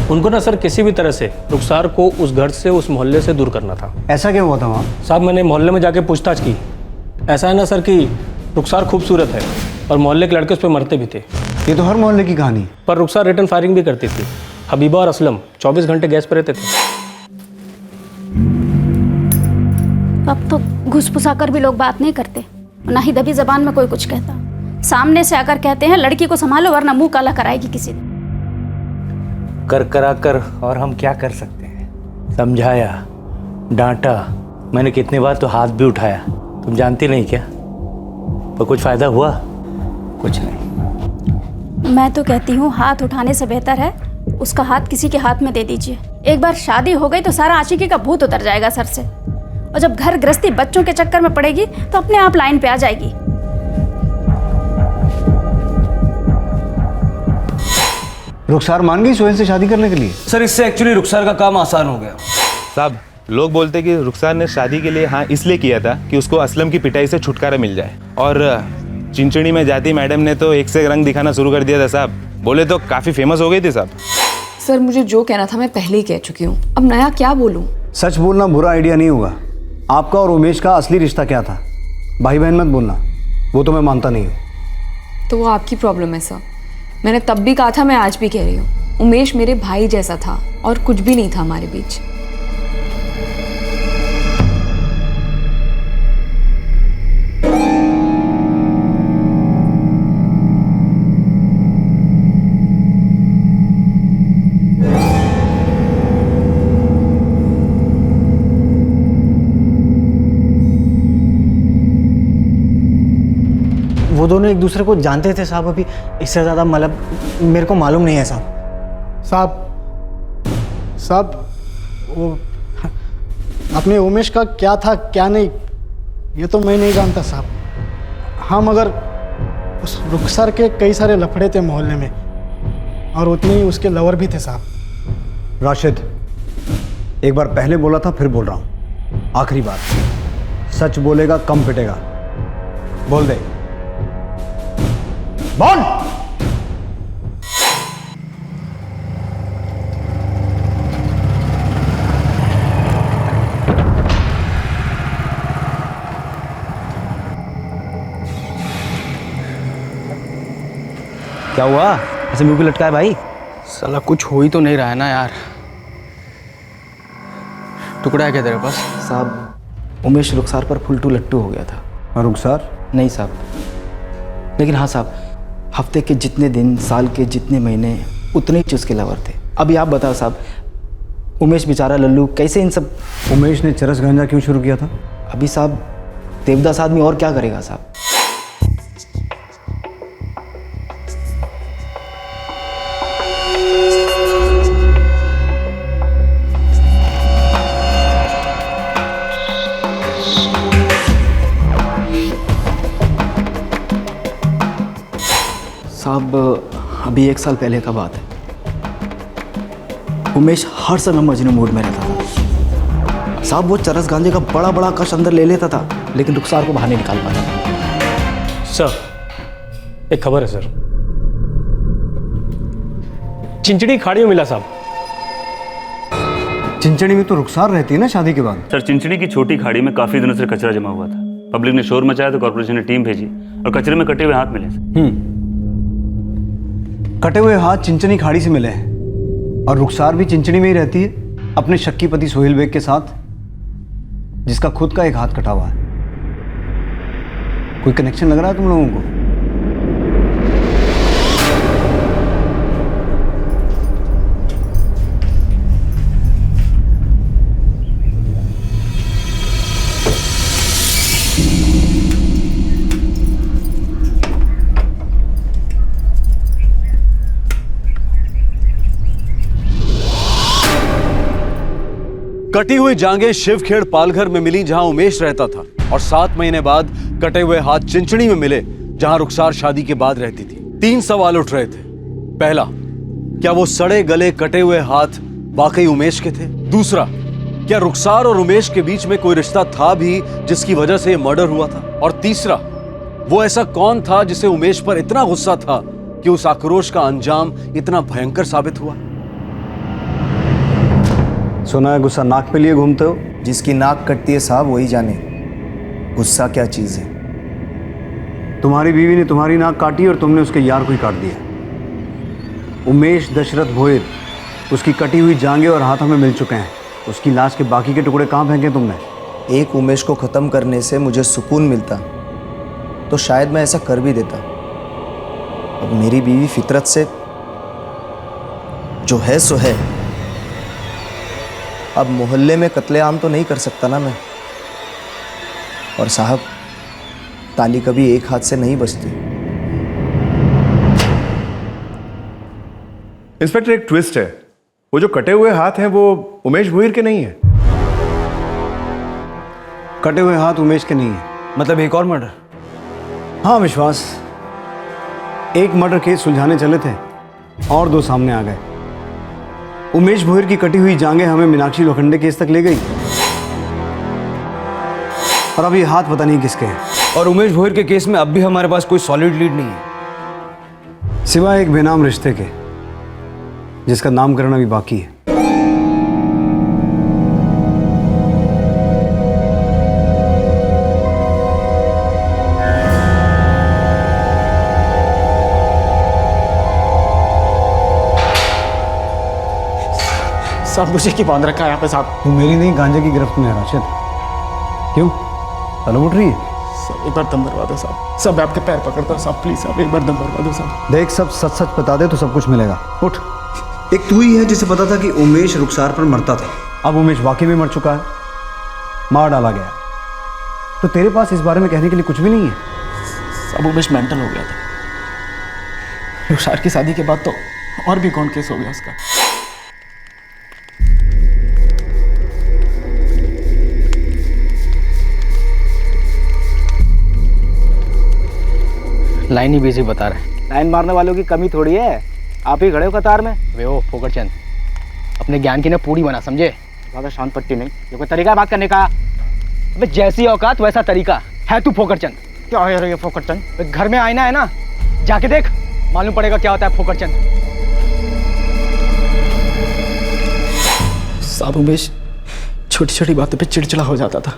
उनको ना सर किसी भी तरह से रुखसार को उस घर से, उस मोहल्ले से दूर करना था। ऐसा क्या हुआ था वहाँ? साहब मैंने मोहल्ले में जाके पूछताछ की। ऐसा है ना सर कि रुखसार खूबसूरत है और मोहल्ले के लड़के उस पर मरते भी थे। ये तो हर मोहल्ले की कहानी। पर रुखसार रिटर्न फायरिंग भी करती थी। हबीबा और असलम 24 घंटे गैस पर रहते थे। अब तो घुसपुसा कर भी लोग बात नहीं करते, ना ही दबी जबान में कोई कुछ कहता। सामने से आकर कहते हैं लड़की को संभालो वरना मुंह काला कराएगी किसी दिन। कर करा कर और हम क्या कर सकते हैं? समझाया, डांटा, मैंने कितनी बार तो हाथ भी उठाया, तुम जानती नहीं क्या? पर कुछ फायदा हुआ? कुछ नहीं। मैं तो कहती हूँ हाथ उठाने से बेहतर है उसका हाथ किसी के हाथ में दे दीजिए। एक बार शादी हो गई तो सारा आशिकी का भूत उतर जाएगा सर से, और जब घर गृहस्थी बच्चों के चक्कर में पड़ेगी तो अपने आप लाइन पे आ जाएगी। रुखसार मान गई सोहेल से शादी करने के लिए? सर इससे एक्चुअली रुखसार का काम आसान हो गया। साहब लोग बोलते कि रुखसार ने शादी के लिए हाँ इसलिए किया था कि उसको असलम की पिटाई से छुटकारा मिल जाए, और चिंचड़ी में जाती मैडम ने तो एक से रंग दिखाना शुरू कर दिया था साहब। बोले तो काफ़ी फेमस हो गई थी साहब। सर मुझे जो कहना था मैं पहले ही कह चुकी हूँ, अब नया क्या बोलूँ? सच बोलना बुरा आइडिया नहीं होगा। आपका और उमेश का असली रिश्ता क्या था? भाई बहन मत बोलना, वो तो मैं मानता नहीं हूँ। तो वो आपकी प्रॉब्लम है सर। मैंने तब भी कहा था, मैं आज भी कह रही हूँ, उमेश मेरे भाई जैसा था और कुछ भी नहीं था हमारे बीच। वो दोनों एक दूसरे को जानते थे साहब। अभी इससे ज़्यादा मतलब मेरे को मालूम नहीं है साहब। साहब वो अपने उमेश का क्या था क्या नहीं ये तो मैं नहीं जानता साहब। हाँ मगर उस रुखसर के कई सारे लफड़े थे मोहल्ले में और उतने ही उसके लवर भी थे साहब। राशिद, एक बार पहले बोला था फिर बोल रहा हूं, आखिरी बार, सच बोलेगा कम पिटेगा। बोल दे, बोल। क्या हुआ, ऐसे मुंह पे लटका है भाई? साला कुछ हो ही तो नहीं रहा है ना यार। टुकड़ा है क्या तेरे पास? साहब उमेश रुखसार पर फुलटू लट्टू हो गया था। और रुखसार? नहीं साहब, लेकिन हाँ साहब, हफ्ते के जितने दिन, साल के जितने महीने, उतने ही उसके लवर थे। अभी आप बताओ साहब, उमेश बेचारा लल्लू कैसे इन सब। उमेश ने चरस गांजा क्यों शुरू किया था? अभी साहब देवदास आदमी और क्या करेगा साहब। साहब अभी 1 साल पहले का बात है। उमेश हर समय मजनू मूड में रहता था साहब। वो चरस गांजे का बड़ा बड़ा कश अंदर ले लेता था, लेकिन रुखसार को बाहर नहीं निकाल पाता। सर एक खबर है सर, चिंचड़ी खाड़ी में मिला साहब। चिंचड़ी में तो रुखसार रहती है ना शादी के बाद? सर चिंचड़ी की छोटी खाड़ी में काफी दिनों से कचरा जमा हुआ था। पब्लिक ने शोर मचाया तो कॉर्पोरेशन ने टीम भेजी और कचरे में कटे हुए हाथ मिले। कटे हुए हाथ चिंचनी खाड़ी से मिले हैं और रुखसार भी चिंचनी में ही रहती है अपने शक्की पति सोहेल बेग के साथ, जिसका खुद का एक हाथ कटा हुआ है। कोई कनेक्शन लग रहा है तुम लोगों को? कटी हुई जांघें शिवखेड़ पालघर में मिली जहां उमेश रहता था, और 7 महीने बाद कटे हुए हाथ चिंचणी में मिले जहां रुखसार शादी के बाद रहती थी। 3 सवाल उठ रहे थे। पहला, क्या वो सड़े गले कटे हुए हाथ वाकई उमेश के थे? दूसरा, क्या रुखसार और उमेश के बीच में कोई रिश्ता था भी जिसकी वजह से मर्डर हुआ था? और तीसरा, वो ऐसा कौन था जिसे उमेश पर इतना गुस्सा था कि उस आक्रोश का अंजाम इतना भयंकर साबित हुआ? सुना है गुस्सा नाक पे लिए घूमते हो? जिसकी नाक कटती है साहब वही जाने गुस्सा क्या चीज़ है। तुम्हारी बीवी ने तुम्हारी नाक काटी और तुमने उसके यार को ही काट दिया। उमेश दशरथ भोयर, उसकी कटी हुई जांघें और हाथ हमें मिल चुके हैं। उसकी लाश के बाकी के टुकड़े कहाँ फेंके तुमने? एक उमेश को ख़त्म करने से मुझे सुकून मिलता तो शायद मैं ऐसा कर भी देता। अब मेरी बीवी फितरत से जो है सो है। अब मोहल्ले में कत्लेआम तो नहीं कर सकता ना मैं। और साहब ताली कभी एक हाथ से नहीं बजती। इंस्पेक्टर एक ट्विस्ट है, वो जो कटे हुए हाथ हैं वो उमेश भोयर के नहीं है। कटे हुए हाथ उमेश के नहीं है? मतलब एक और मर्डर? हाँ विश्वास, एक मर्डर केस सुलझाने चले थे और 2 सामने आ गए। उमेश भोयर की कटी हुई जांघें हमें मीनाक्षी लोखंडे केस तक ले गई और अब ये हाथ पता नहीं किसके हैं। और उमेश भोयर के केस में अब भी हमारे पास कोई सॉलिड लीड नहीं है, सिवाय एक बेनाम रिश्ते के जिसका नामकरण अभी बाकी है। साहब मुझे क्यों बांध रखा है यहाँ पे साहब? तू मेरी नहीं गांजे की गिरफ्त में है राशिद। क्यों तलब उठ रही है? साहब एक बार दम भरवा दो साहब। सब मैं आपके पैर पकड़ता हूँ साहब, प्लीज साहब एक बार दम भरवा दो साहब। देख सब सच सच बता दे तो सब कुछ मिलेगा। उठ। एक तू ही है जिसे पता था कि उमेश रुखसार पर मरता था। अब उमेश वाकई में मर चुका है, मार डाला गया, तो तेरे पास इस बारे में कहने के लिए कुछ भी नहीं है? सब उमेश मेंटल हो गया था। रुखसार की शादी के बाद तो और भी कौन केस हो गया उसका। लाइन ही बिजी बता रहे हैं। लाइन मारने वालों की कमी थोड़ी है, आप ही खड़े हो कतार में। वे ओ फोकरचंद, अपने ज्ञान की ना पूरी बना, समझे? ज़्यादा शांत पट्टी नहीं, ये कोई तरीका है बात करने का? अबे जैसी औकात वैसा तरीका है तू फोकरचंद। क्या है ये फोकरचंद? घर में आईना है ना, जाके देख, मालूम पड़ेगा क्या होता है फोकरचंद। साहब उमेश छोटी छोटी बातों पे चिड़चिड़ा हो जाता था,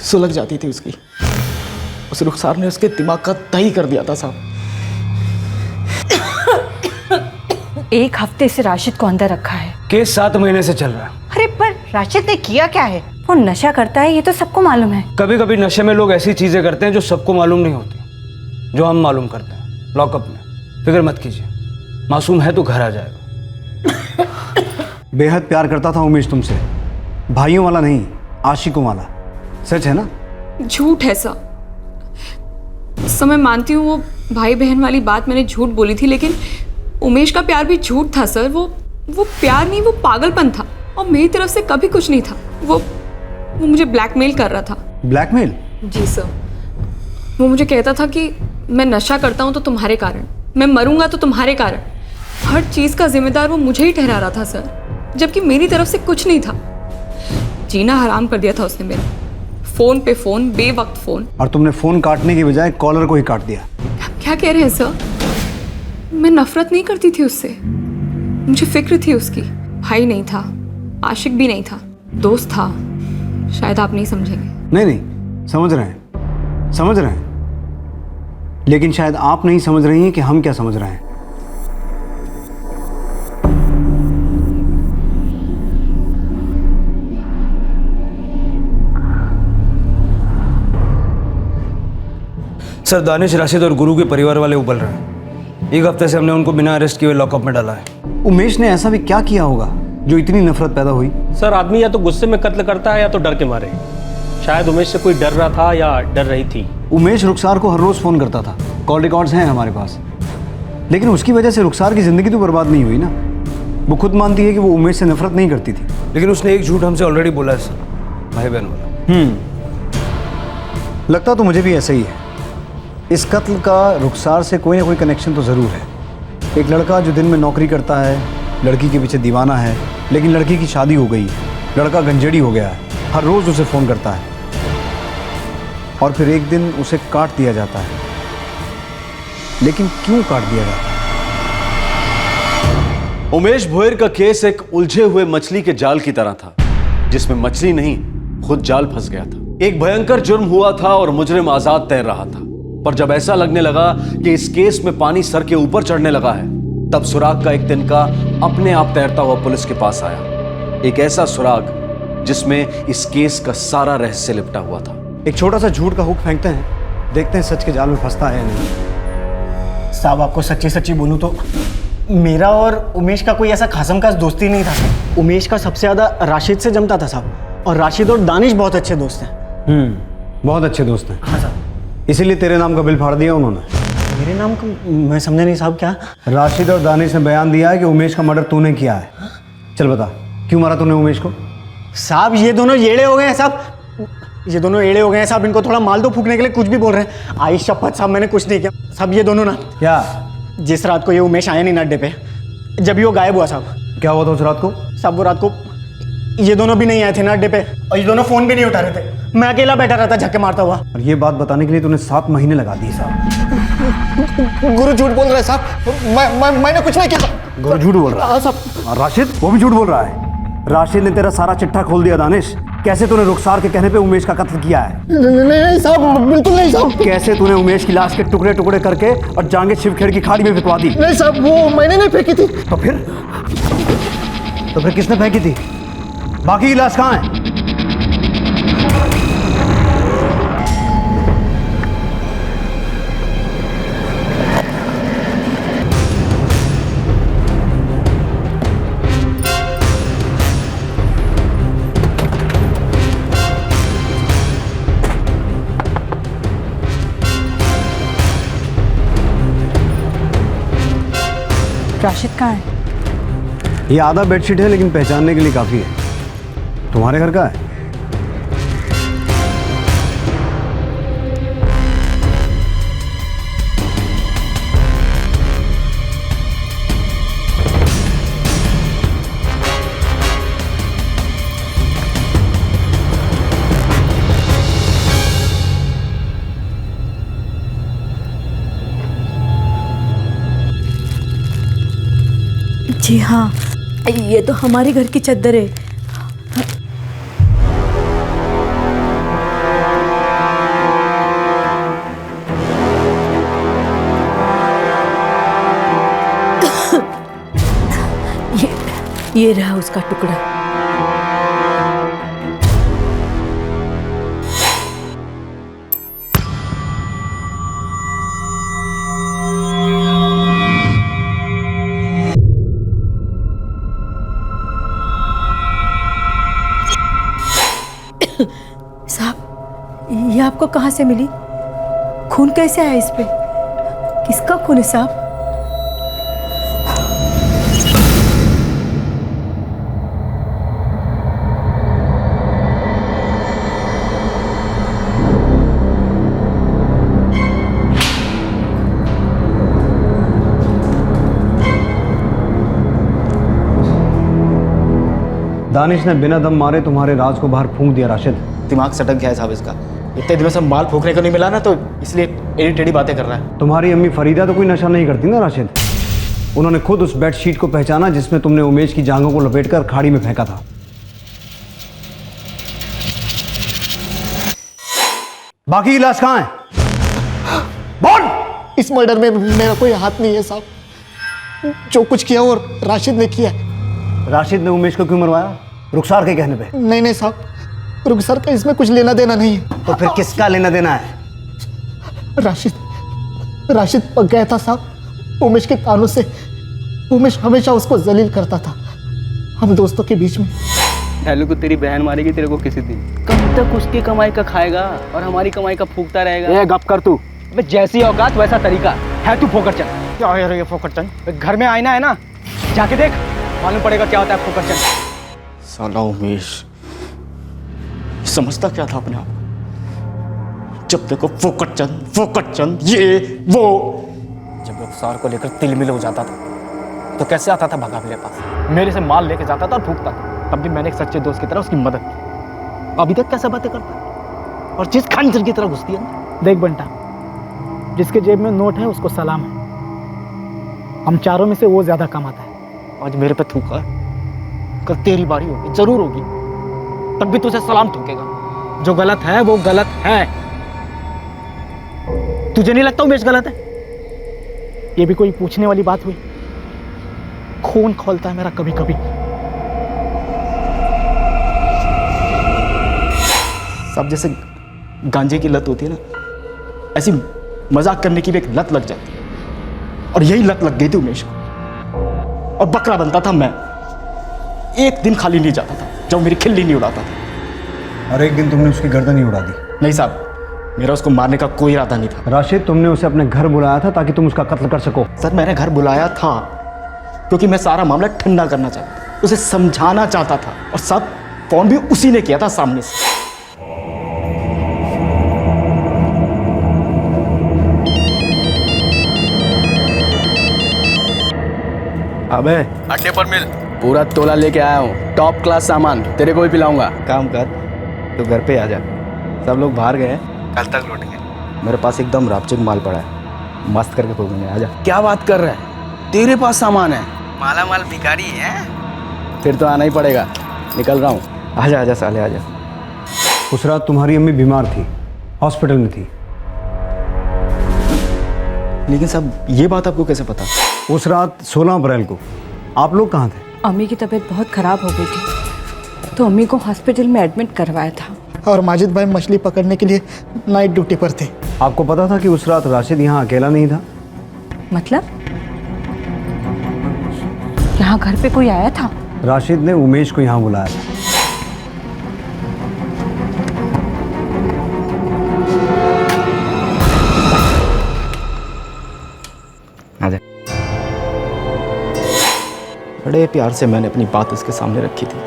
सुलग जाती थी उसकी। उस रुखसार ने उसके दिमाग का तय कर दिया था साहब। एक हफ्ते से राशिद को अंदर रखा है। केस 7 महीने से चल रहा है। अरे पर राशिद ने किया क्या है? वो नशा करता है, ये तो सबको मालूम है। कभी कभी नशे में लोग ऐसी चीजें करते हैं जो सबको मालूम नहीं होती, जो हम मालूम करते हैं। लॉकअप में, फिक्र मत कीजिए, मासूम है तो घर आ जाएगा। बेहद प्यार करता था उमेश तुमसे, भाइयों वाला नहीं, आशिकों वाला। सच है ना? झूठ है सा। मैं मानती हूँ वो भाई बहन वाली बात मैंने झूठ बोली थी, लेकिन उमेश का प्यार भी झूठ था सर। वो प्यार नहीं, वो पागलपन था, और मेरी तरफ से कभी कुछ नहीं था। वो मुझे ब्लैकमेल कर रहा था। ब्लैकमेल? जी सर। वो मुझे कहता था कि मैं नशा करता हूँ तो तुम्हारे कारण, मैं मरूंगा तो तुम्हारे कारण। हर चीज़ का जिम्मेदार वो मुझे ही ठहरा रहा था सर, जबकि मेरी तरफ से कुछ नहीं था। जीना हराम कर दिया था उसने मेरा। फोन पे फोन, बेवक्त फोन। और तुमने फोन काटने की बजाय कॉलर को ही काट दिया। क्या कह रहे हैं सर? मैं नफरत नहीं करती थी उससे, मुझे फिक्र थी उसकी। भाई नहीं था, आशिक भी नहीं था, दोस्त था। शायद आप नहीं समझेंगे। नहीं, समझ रहे हैं, समझ रहे हैं, लेकिन शायद आप नहीं समझ रही हैं कि हम क्या समझ रहे हैं। सर, दानिश, राशिद और गुरु के परिवार वाले उबल रहे हैं। 1 हफ्ते से हमने उनको बिना अरेस्ट किए लॉकअप में डाला है। उमेश ने ऐसा भी क्या किया होगा जो इतनी नफरत पैदा हुई? सर, आदमी या तो गुस्से में कत्ल करता है या तो डर के मारे। शायद उमेश से कोई डर रहा था या डर रही थी। उमेश रुखसार को हर रोज फोन करता था, कॉल रिकॉर्ड्स हैं हमारे पास। लेकिन उसकी वजह से रुखसार की जिंदगी तो बर्बाद नहीं हुई ना। वो खुद मानती है कि वो उमेश से नफरत नहीं करती थी। लेकिन उसने एक झूठ हमसे ऑलरेडी बोला है सर, भाई बहन वाला। लगता तो मुझे भी ऐसा ही है। इस कत्ल का रुखसार से कोई ना कोई कनेक्शन तो ज़रूर है। एक लड़का जो दिन में नौकरी करता है, लड़की के पीछे दीवाना है, लेकिन लड़की की शादी हो गई, लड़का गंजेड़ी हो गया है, हर रोज़ उसे फ़ोन करता है, और फिर एक दिन उसे काट दिया जाता है। लेकिन क्यों काट दिया जाता है? उमेश भोयर का केस एक उलझे हुए मछली के जाल की तरह था, जिसमें मछली नहीं, खुद जाल फंस गया था। एक भयंकर जुर्म हुआ था और मुजरिम आजाद तैर रहा था। पर जब ऐसा लगने लगा कि इस केस में पानी सर के ऊपर चढ़ने लगा है, तब सुराग का एक तिनका अपने आप तैरता हुआ पुलिस के पास आया। एक ऐसा सुराग जिसमें इस केस का सारा रहस्य लिपटा हुआ था। एक छोटा सा झूठ का हुक फेंकते हैं, देखते हैं सच के जाल में फंसता है या नहीं। साहब, आपको सच्ची सच्ची बोलूं तो मेरा और उमेश का कोई ऐसा खासम खास दोस्ती नहीं था। उमेश का सबसे ज़्यादा राशिद से जमता था साहब, और राशिद और दानिश बहुत अच्छे दोस्त हैं। बहुत अच्छे दोस्त हैं। हाँ साहब। इसीलिए तेरे नाम का बिल फाड़ दिया उन्होंने। मेरे नाम का? मैं समझा नहीं साहब। क्या? राशिद और दानिश ने बयान दिया है कि उमेश का मर्डर तूने किया है। चल बता, क्यों मारा तूने उमेश को? साहब, ये दोनों येड़े हो गए हैं साहब, ये दोनों एड़े हो गए हैं साहब। इनको थोड़ा माल दो फूकने के लिए, कुछ भी बोल रहे हैं। आई शपथ साहब, मैंने कुछ नहीं किया साहब। ये दोनों ना, क्या? जिस रात को ये उमेश आया नहीं ना अड्डे पे, जब ये वो गायब हुआ साहब। क्या हुआ था उस रात को? साहब, वो रात को ये दोनों भी नहीं आए थे ना अड्डे पे, और ये दोनों फोन भी नहीं उठा रहे थे। मैं अकेला बैठा रहता झक्के मारता हुआ। और ये बात बताने के लिए तूने 7 महीने लगा दिए साहब। गुरु झूठ बोल रहा है साहब, मैंने कुछ नहीं किया। गुरु झूठ बोल रहा है साहब। और राशिद, वो भी झूठ बोल रहा है। राशिद ने तेरा सारा चिट्ठा खोल दिया। दानिश, कैसे तूने रुखसार के कहने पे उमेश का कत्ल किया है? नहीं साहब, बिल्कुल नहीं साहब। कैसे तूने उमेश की लाश के टुकड़े टुकड़े करके और जांघें शिवखेड़ की खाड़ी में फिकवा दी? नहीं साहब, वो मैंने नहीं फेंकी थी। तो फिर किसने फेंकी थी? बाकी की लाश कहाँ है? राशिद कहाँ है? ये आधा बेडशीट है लेकिन पहचानने के लिए काफ़ी है। तुम्हारे घर का है? जी हाँ, ये तो हमारे घर की चद्दर है। ये रहा उसका टुकड़ा। साहब, ये आपको कहाँ से मिली? खून कैसे आया इस पे? किसका खून है साहब? दानिश ने बिना दम मारे तुम्हारे राज को बाहर फूंक दिया राशिद। दिमाग सटक गया है साहब इसका। इतने दिनों से माल फूकने को नहीं मिला ना, तो इसलिए एड़ी टेढ़ी बातें कर रहा है। तुम्हारी अम्मी फरीदा तो कोई नशा नहीं करती ना राशिद। उन्होंने खुद उस बेडशीट को पहचाना जिसमें तुमने उमेश की जांघों को लपेटकर खाड़ी में फेंका था। बाकी इलाज कहाँ है? बोल! इस मर्डर में मेरा कोई हाथ नहीं है साहब। जो कुछ किया वो राशिद ने किया। राशिद ने उमेश को क्यों मरवाया? रुखसार के कहने पे? नहीं साहब, रुखसार का इसमें कुछ लेना देना नहीं है। तो फिर किसका लेना देना है? राशिद पक गया था साहब उमेश के कानों से। उमेश हमेशा उसको जलील करता था हम दोस्तों के बीच में। ढालू को तेरी बहन मारेगी तेरे को किसी दिन। कब तक उसकी कमाई का खाएगा और हमारी कमाई का फूकता रहेगा? ये गप कर तू। जैसी औकात वैसा तरीका है। तू फोकरचंद। क्या है ये फोकरचंद? घर में आईना है ना, जाके देख, मालूम पड़ेगा क्या होता है फोकरचंद। साला उमेश समझता क्या था अपने आप? जब देखो फोकटचंद ये वो। जब रुखसार को लेकर तिलमिल हो जाता था तो कैसे आता था भगा मेरे पास? मेरे से माल लेके जाता था और फूकता था। तब भी मैंने एक सच्चे दोस्त की तरह उसकी मदद की। अभी तक कैसे बातें करता है और जिस खंजर की तरह घुसती है ना। देख बंटा, जिसके जेब में नोट है उसको सलाम है। हम चारों में से वो ज्यादा कमाता है। आज मेरे पे थूका है, कल तेरी बारी होगी, जरूर होगी, तब भी तुझे सलाम ठोकेगा। जो गलत है वो गलत है। तुझे नहीं लगता उमेश गलत है? ये भी कोई पूछने वाली बात हुई? खून खोलता है मेरा कभी कभी। सब जैसे गांजे की लत होती है ना, ऐसी मजाक करने की भी एक लत लग जाती है। और यही लत लग गई थी उमेश को। और बकरा बनता था मैं। एक दिन खाली नहीं जाता था जब मेरी खिल्ली नहीं उड़ाता था। और एक दिन तुमने उसकी गर्दन ही उड़ा दी। नहीं साहब, मेरा उसको मारने का कोई इरादा नहीं था। राशिद, तुमने उसे अपने घर बुलाया था ताकि तुम उसका कत्ल कर सको। सर, मैंने घर बुलाया था क्योंकि मैं सारा मामला ठंडा करना चाहता था, उसे समझाना चाहता था। और सब फोन भी उसी ने किया था सामने से। अबे अड्डे पर मिल। पूरा तोला लेके आया हूँ, टॉप क्लास सामान, तेरे को भी पिलाऊंगा। काम कर, तो घर पे आ जा। सब लोग बाहर गए हैं, कल तक लौटेंगे। मेरे पास एकदम रापचिक माल पड़ा है, मस्त करके खोलेंगे। आ जा। क्या बात कर रहा है? तेरे पास सामान है? माला माल भिखारी है? फिर तो आना ही पड़ेगा। निकल रहा हूँ। आजा साले आजा। उस रात तुम्हारी अम्मी बीमार थी, हॉस्पिटल में थी। लेकिन सब ये बात आपको कैसे पता? उस रात 16 अप्रैल को आप लोग कहाँ थे? अम्मी की तबीयत बहुत ख़राब हो गई थी तो अम्मी को हॉस्पिटल में एडमिट करवाया था। और माजिद भाई मछली पकड़ने के लिए नाइट ड्यूटी पर थे। आपको पता था कि उस रात राशिद यहाँ अकेला नहीं था? मतलब यहाँ घर पे कोई आया था? राशिद ने उमेश को यहाँ बुलाया था। आजा। बड़े प्यार से मैंने अपनी बात उसके सामने रखी थी,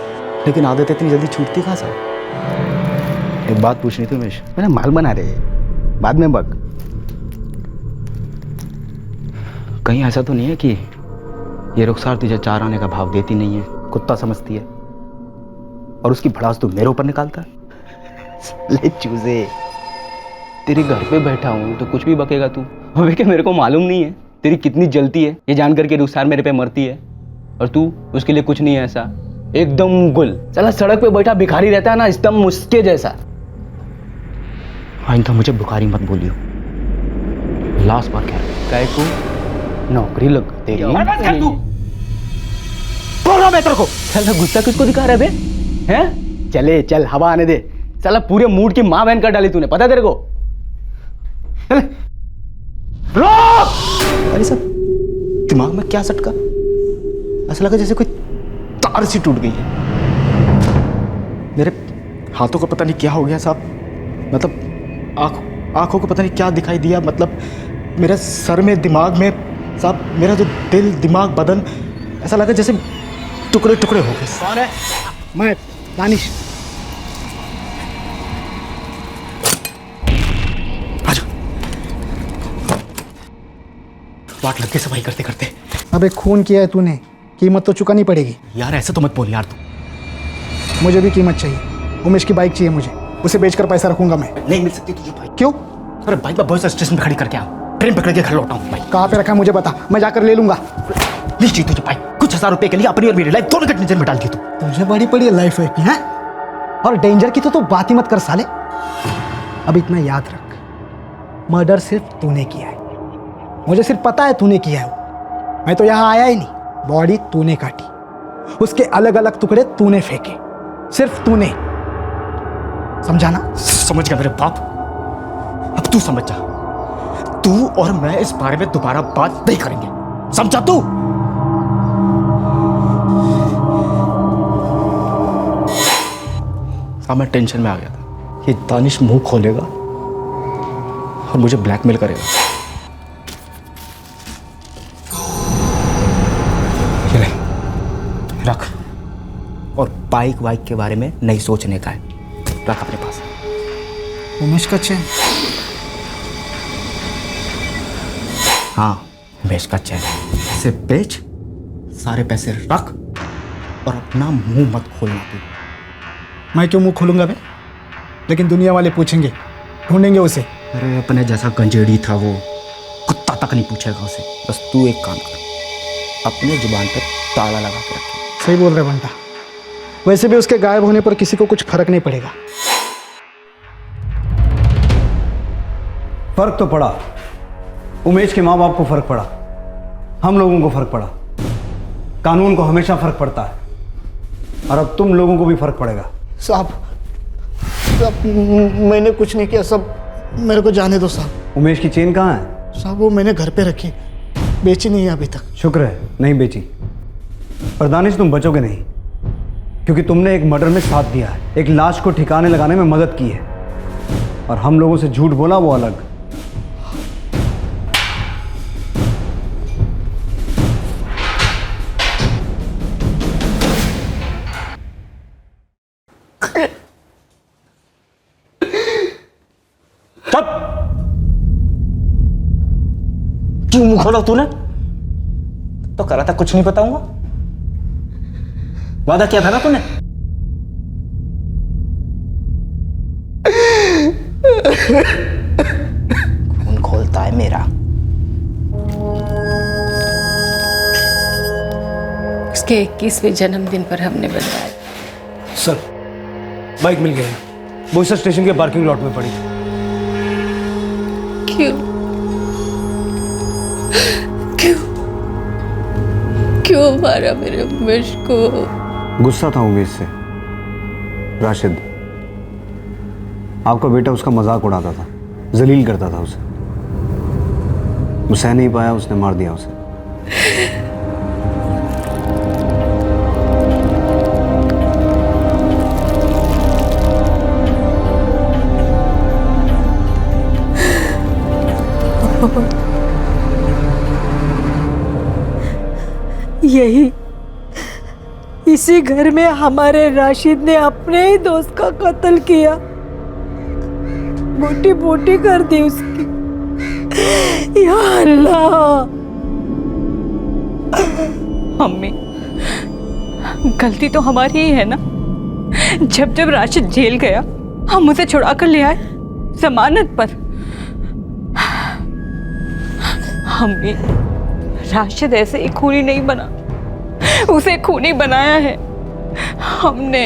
लेकिन आदत इतनी जल्दी छूटती कहाँ साहब। एक बात पूछनी थी उमेश, मैंने माल बना रहे बाद में बग, कहीं ऐसा तो नहीं है कि ये रुखसार तुझे 4 आने का भाव देती नहीं है, कुत्ता समझती है और उसकी भड़ास तू मेरे ऊपर निकालता है। ले चूजे, तेरे घर पे बैठा हूँ तो कुछ भी बकेगा तू। अबे क्या मेरे को मालूम नहीं है तेरी कितनी जलती है ये जान करके रुखसार मेरे पे मरती है, और तू उसके लिए कुछ नहीं है ऐसा, एकदम गुल। चला सड़क पे बैठा भिखारी रहता है ना, एकदम मुस्के जैसा। आइंदा मुझे भिखारी मत बोलियो, लास्ट बार कह रहा है को नौकरी लग तेरी। बोल रहा मैं तेरे को। चल गुस्सा किसको दिखा रहे बे हैं? चले चल हवा आने दे। साला पूरे मूड की माँ बहन कर डाली तूने, पता है तेरे को? अरे सब दिमाग में क्या सटका, ऐसा लगा जैसे कोई तार सी टूट गई है। मेरे हाथों को पता नहीं क्या हो गया साहब, मतलब आंखों को पता नहीं क्या दिखाई दिया, मतलब मेरे सर में दिमाग में साहब, मेरा जो दिल दिमाग बदन ऐसा लगा जैसे टुकड़े टुकड़े हो गए। कौन है? मैं दानिश। वाट लग के सफाई करते करते। अबे खून किया है तूने, कीमत तो चुकानी पड़ेगी। यार ऐसे तो मत बोल यार तू। मुझे भी कीमत चाहिए, उमेश की बाइक चाहिए मुझे, उसे बेचकर पैसा रखूंगा मैं। नहीं मिल सकती तुझे बाइक। क्यों? अरे बाइक मैं बस स्टेशन पे खड़ी करके आ, ट्रेन पकड़ के घर लौटा हूँ। बाइक कहाँ पे रखा है मुझे बता, मैं जाकर ले लूंगा। नहीं चाहिए तुझे बाइक, कुछ 1000 रुपए के लिए अपनी और मेरी लाइफ दोनों कटने में डाल दी तू। तुझे बड़ी पड़ी है लाइफ की है, और डेंजर की तो तू बात ही मत कर साले। अब इतना याद रख, मर्डर सिर्फ तूने किया है, मुझे सिर्फ पता है तूने किया है। मैं तो यहाँ आया ही नहीं, बॉडी तूने काटी, उसके अलग अलग टुकड़े तूने फेंके, सिर्फ तूने। समझा ना? समझ गया मेरे बाप, अब तू समझ जा। तू और मैं इस बारे में दोबारा बात नहीं करेंगे, समझा तू? साहब मैं टेंशन में आ गया था, ये दानिश मुंह खोलेगा और मुझे ब्लैकमेल करेगा। रख, और बाइक वाइक के बारे में नहीं सोचने का है, रख अपने पास। उमेश का चैन? हाँ उमेश का चैन, इसे बेच, सारे पैसे रख और अपना मुंह मत खोलना तू। मैं क्यों मुंह खोलूंगा बे? लेकिन दुनिया वाले पूछेंगे, ढूंढेंगे उसे। अरे अपने जैसा गंजेड़ी था वो, कुत्ता तक नहीं पूछेगा उसे। बस तू एक काम कर, अपने जुबान पे ताला लगा के रखे। सही बोल रहे बंटा, वैसे भी उसके गायब होने पर किसी को कुछ फर्क नहीं पड़ेगा। फर्क तो पड़ा, उमेश के माँ बाप को फर्क पड़ा, हम लोगों को फर्क पड़ा, कानून को हमेशा फर्क पड़ता है, और अब तुम लोगों को भी फर्क पड़ेगा। साहब मैंने कुछ नहीं किया, सब मेरे को जाने दो साहब। उमेश की चेन कहाँ है? साहब वो मैंने घर पे रखी, बेची नहीं है अभी तक। शुक्र है नहीं बेची, पर दानिश तुम बचोगे नहीं, क्योंकि तुमने एक मर्डर में साथ दिया है, एक लाश को ठिकाने लगाने में मदद की है, और हम लोगों से झूठ बोला वो अलग। क्यों मुंह खोला तूने? तो करा था कुछ नहीं बताऊंगा, वादा किया था ना तूने। खून खोलता है मेरा। उसके 21वें जन्मदिन पर हमने बनवाया। सर बाइक मिल गई है, बोईसर स्टेशन के पार्किंग लॉट में पड़ी। क्यों क्यों क्यों मारा मेरे उमेश को? गुस्सा था उमेश से। राशिद, आपका बेटा उसका मजाक उड़ाता था, जलील करता था उसे, वो सह नहीं पाया, उसने मार दिया उसे। इसी घर में हमारे राशिद ने अपने ही दोस्त का कत्ल किया, बोटी बोटी कर दी उसकी। या अल्लाह। मम्मी, गलती तो हमारी ही है ना। जब जब राशिद जेल गया हम उसे छुड़ा कर ले आए जमानत पर। मम्मी, राशिद ऐसे ही खूनी नहीं बना, उसे खूनी बनाया है हमने।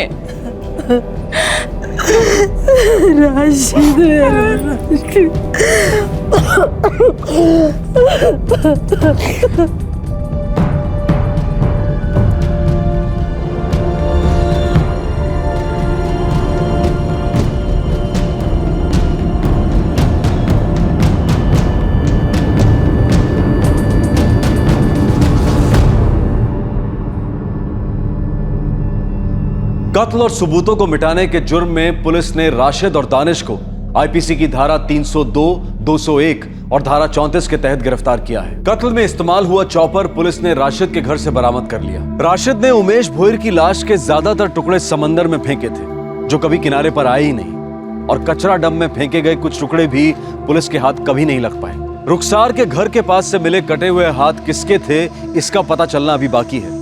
कत्ल और सबूतों को मिटाने के जुर्म में पुलिस ने राशिद और दानिश को आईपीसी की धारा 302, 201 और धारा 34 के तहत गिरफ्तार किया है। कत्ल में इस्तेमाल हुआ चॉपर पुलिस ने राशिद के घर से बरामद कर लिया। राशिद ने उमेश भोईर की लाश के ज्यादातर टुकड़े समंदर में फेंके थे, जो कभी किनारे पर आए ही नहीं, और कचरा डंप में फेंके गए कुछ टुकड़े भी पुलिस के हाथ कभी नहीं लग पाए। रुखसार के घर के पास से मिले कटे हुए हाथ किसके थे, इसका पता चलना अभी बाकी है।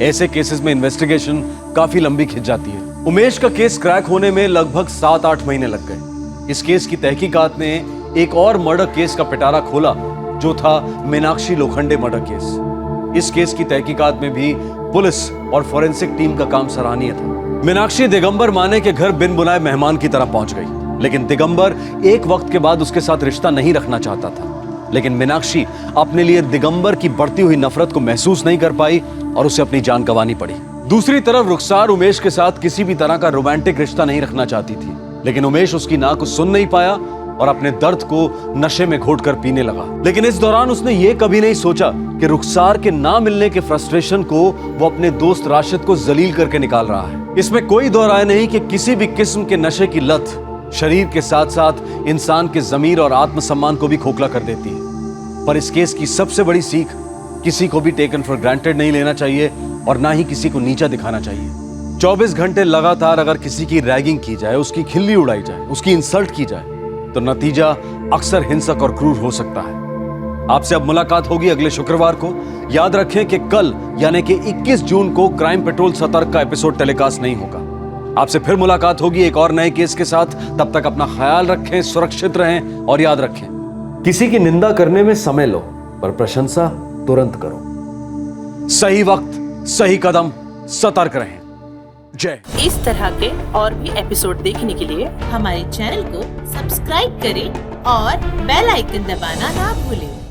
ऐसे केसेस में इन्वेस्टिगेशन काफी लंबी खिंच जाती है। उमेश का केस क्रैक होने में लगभग 7-8 महीने लग गए। इस केस की तहकीकात ने एक और मर्डर केस का पिटारा खोला, जो था मीनाक्षी लोखंडे मर्डर केस। इस केस की तहकीकात में भी पुलिस और फोरेंसिक टीम का काम सराहनीय था। मीनाक्षी दिगंबर माने के घर बिन बुलाए मेहमान की तरह पहुंच गई, लेकिन दिगंबर एक वक्त के बाद उसके साथ रिश्ता नहीं रखना चाहता था। लेकिन मीनाक्षी अपने लिए दिगंबर की बढ़ती हुई नफरत को महसूस नहीं कर पाई और उसे अपनी जान गंवानी पड़ी। दूसरी तरफ रुखसार उमेश के साथ किसी भी तरह का रोमांटिक रिश्ता नहीं रखना चाहती थी, लेकिन उमेश उसकी ना को सुन नहीं पाया और अपने दर्द को नशे में घोटकर पीने लगा। लेकिन इस दौरान उसने ये कभी नहीं सोचा कि रुखसार के ना मिलने के फ्रस्ट्रेशन को वो अपने दोस्त राशिद को जलील करके निकाल रहा है। इसमें कोई दो राय नहीं कि किसी भी किस्म के नशे की लत शरीर के साथ साथ इंसान के जमीर और आत्मसम्मान को भी खोखला कर देती है। पर इस केस की सबसे बड़ी सीख, किसी को भी टेकन फॉर ग्रांटेड नहीं लेना चाहिए और ना ही किसी को नीचा दिखाना चाहिए। 24 घंटे लगातार अगर किसी की रैगिंग की जाए, उसकी खिल्ली उड़ाई जाए, उसकी इंसल्ट की जाए, तो नतीजा अक्सर हिंसक और क्रूर हो सकता है। आपसे अब मुलाकात होगी अगले शुक्रवार को। याद रखें कि कल यानी कि 21 जून को क्राइम पेट्रोल सतर्क का एपिसोड टेलीकास्ट नहीं होगा। आपसे फिर मुलाकात होगी एक और नए केस के साथ। तब तक अपना ख्याल रखें, सुरक्षित रहें और याद रखें, किसी की निंदा करने में समय लो, पर प्रशंसा तुरंत करो। सही वक्त, सही कदम, सतर्क रहें। जय। इस तरह के और भी एपिसोड देखने के लिए हमारे चैनल को सब्सक्राइब करें और बेल आइकन दबाना ना भूलें।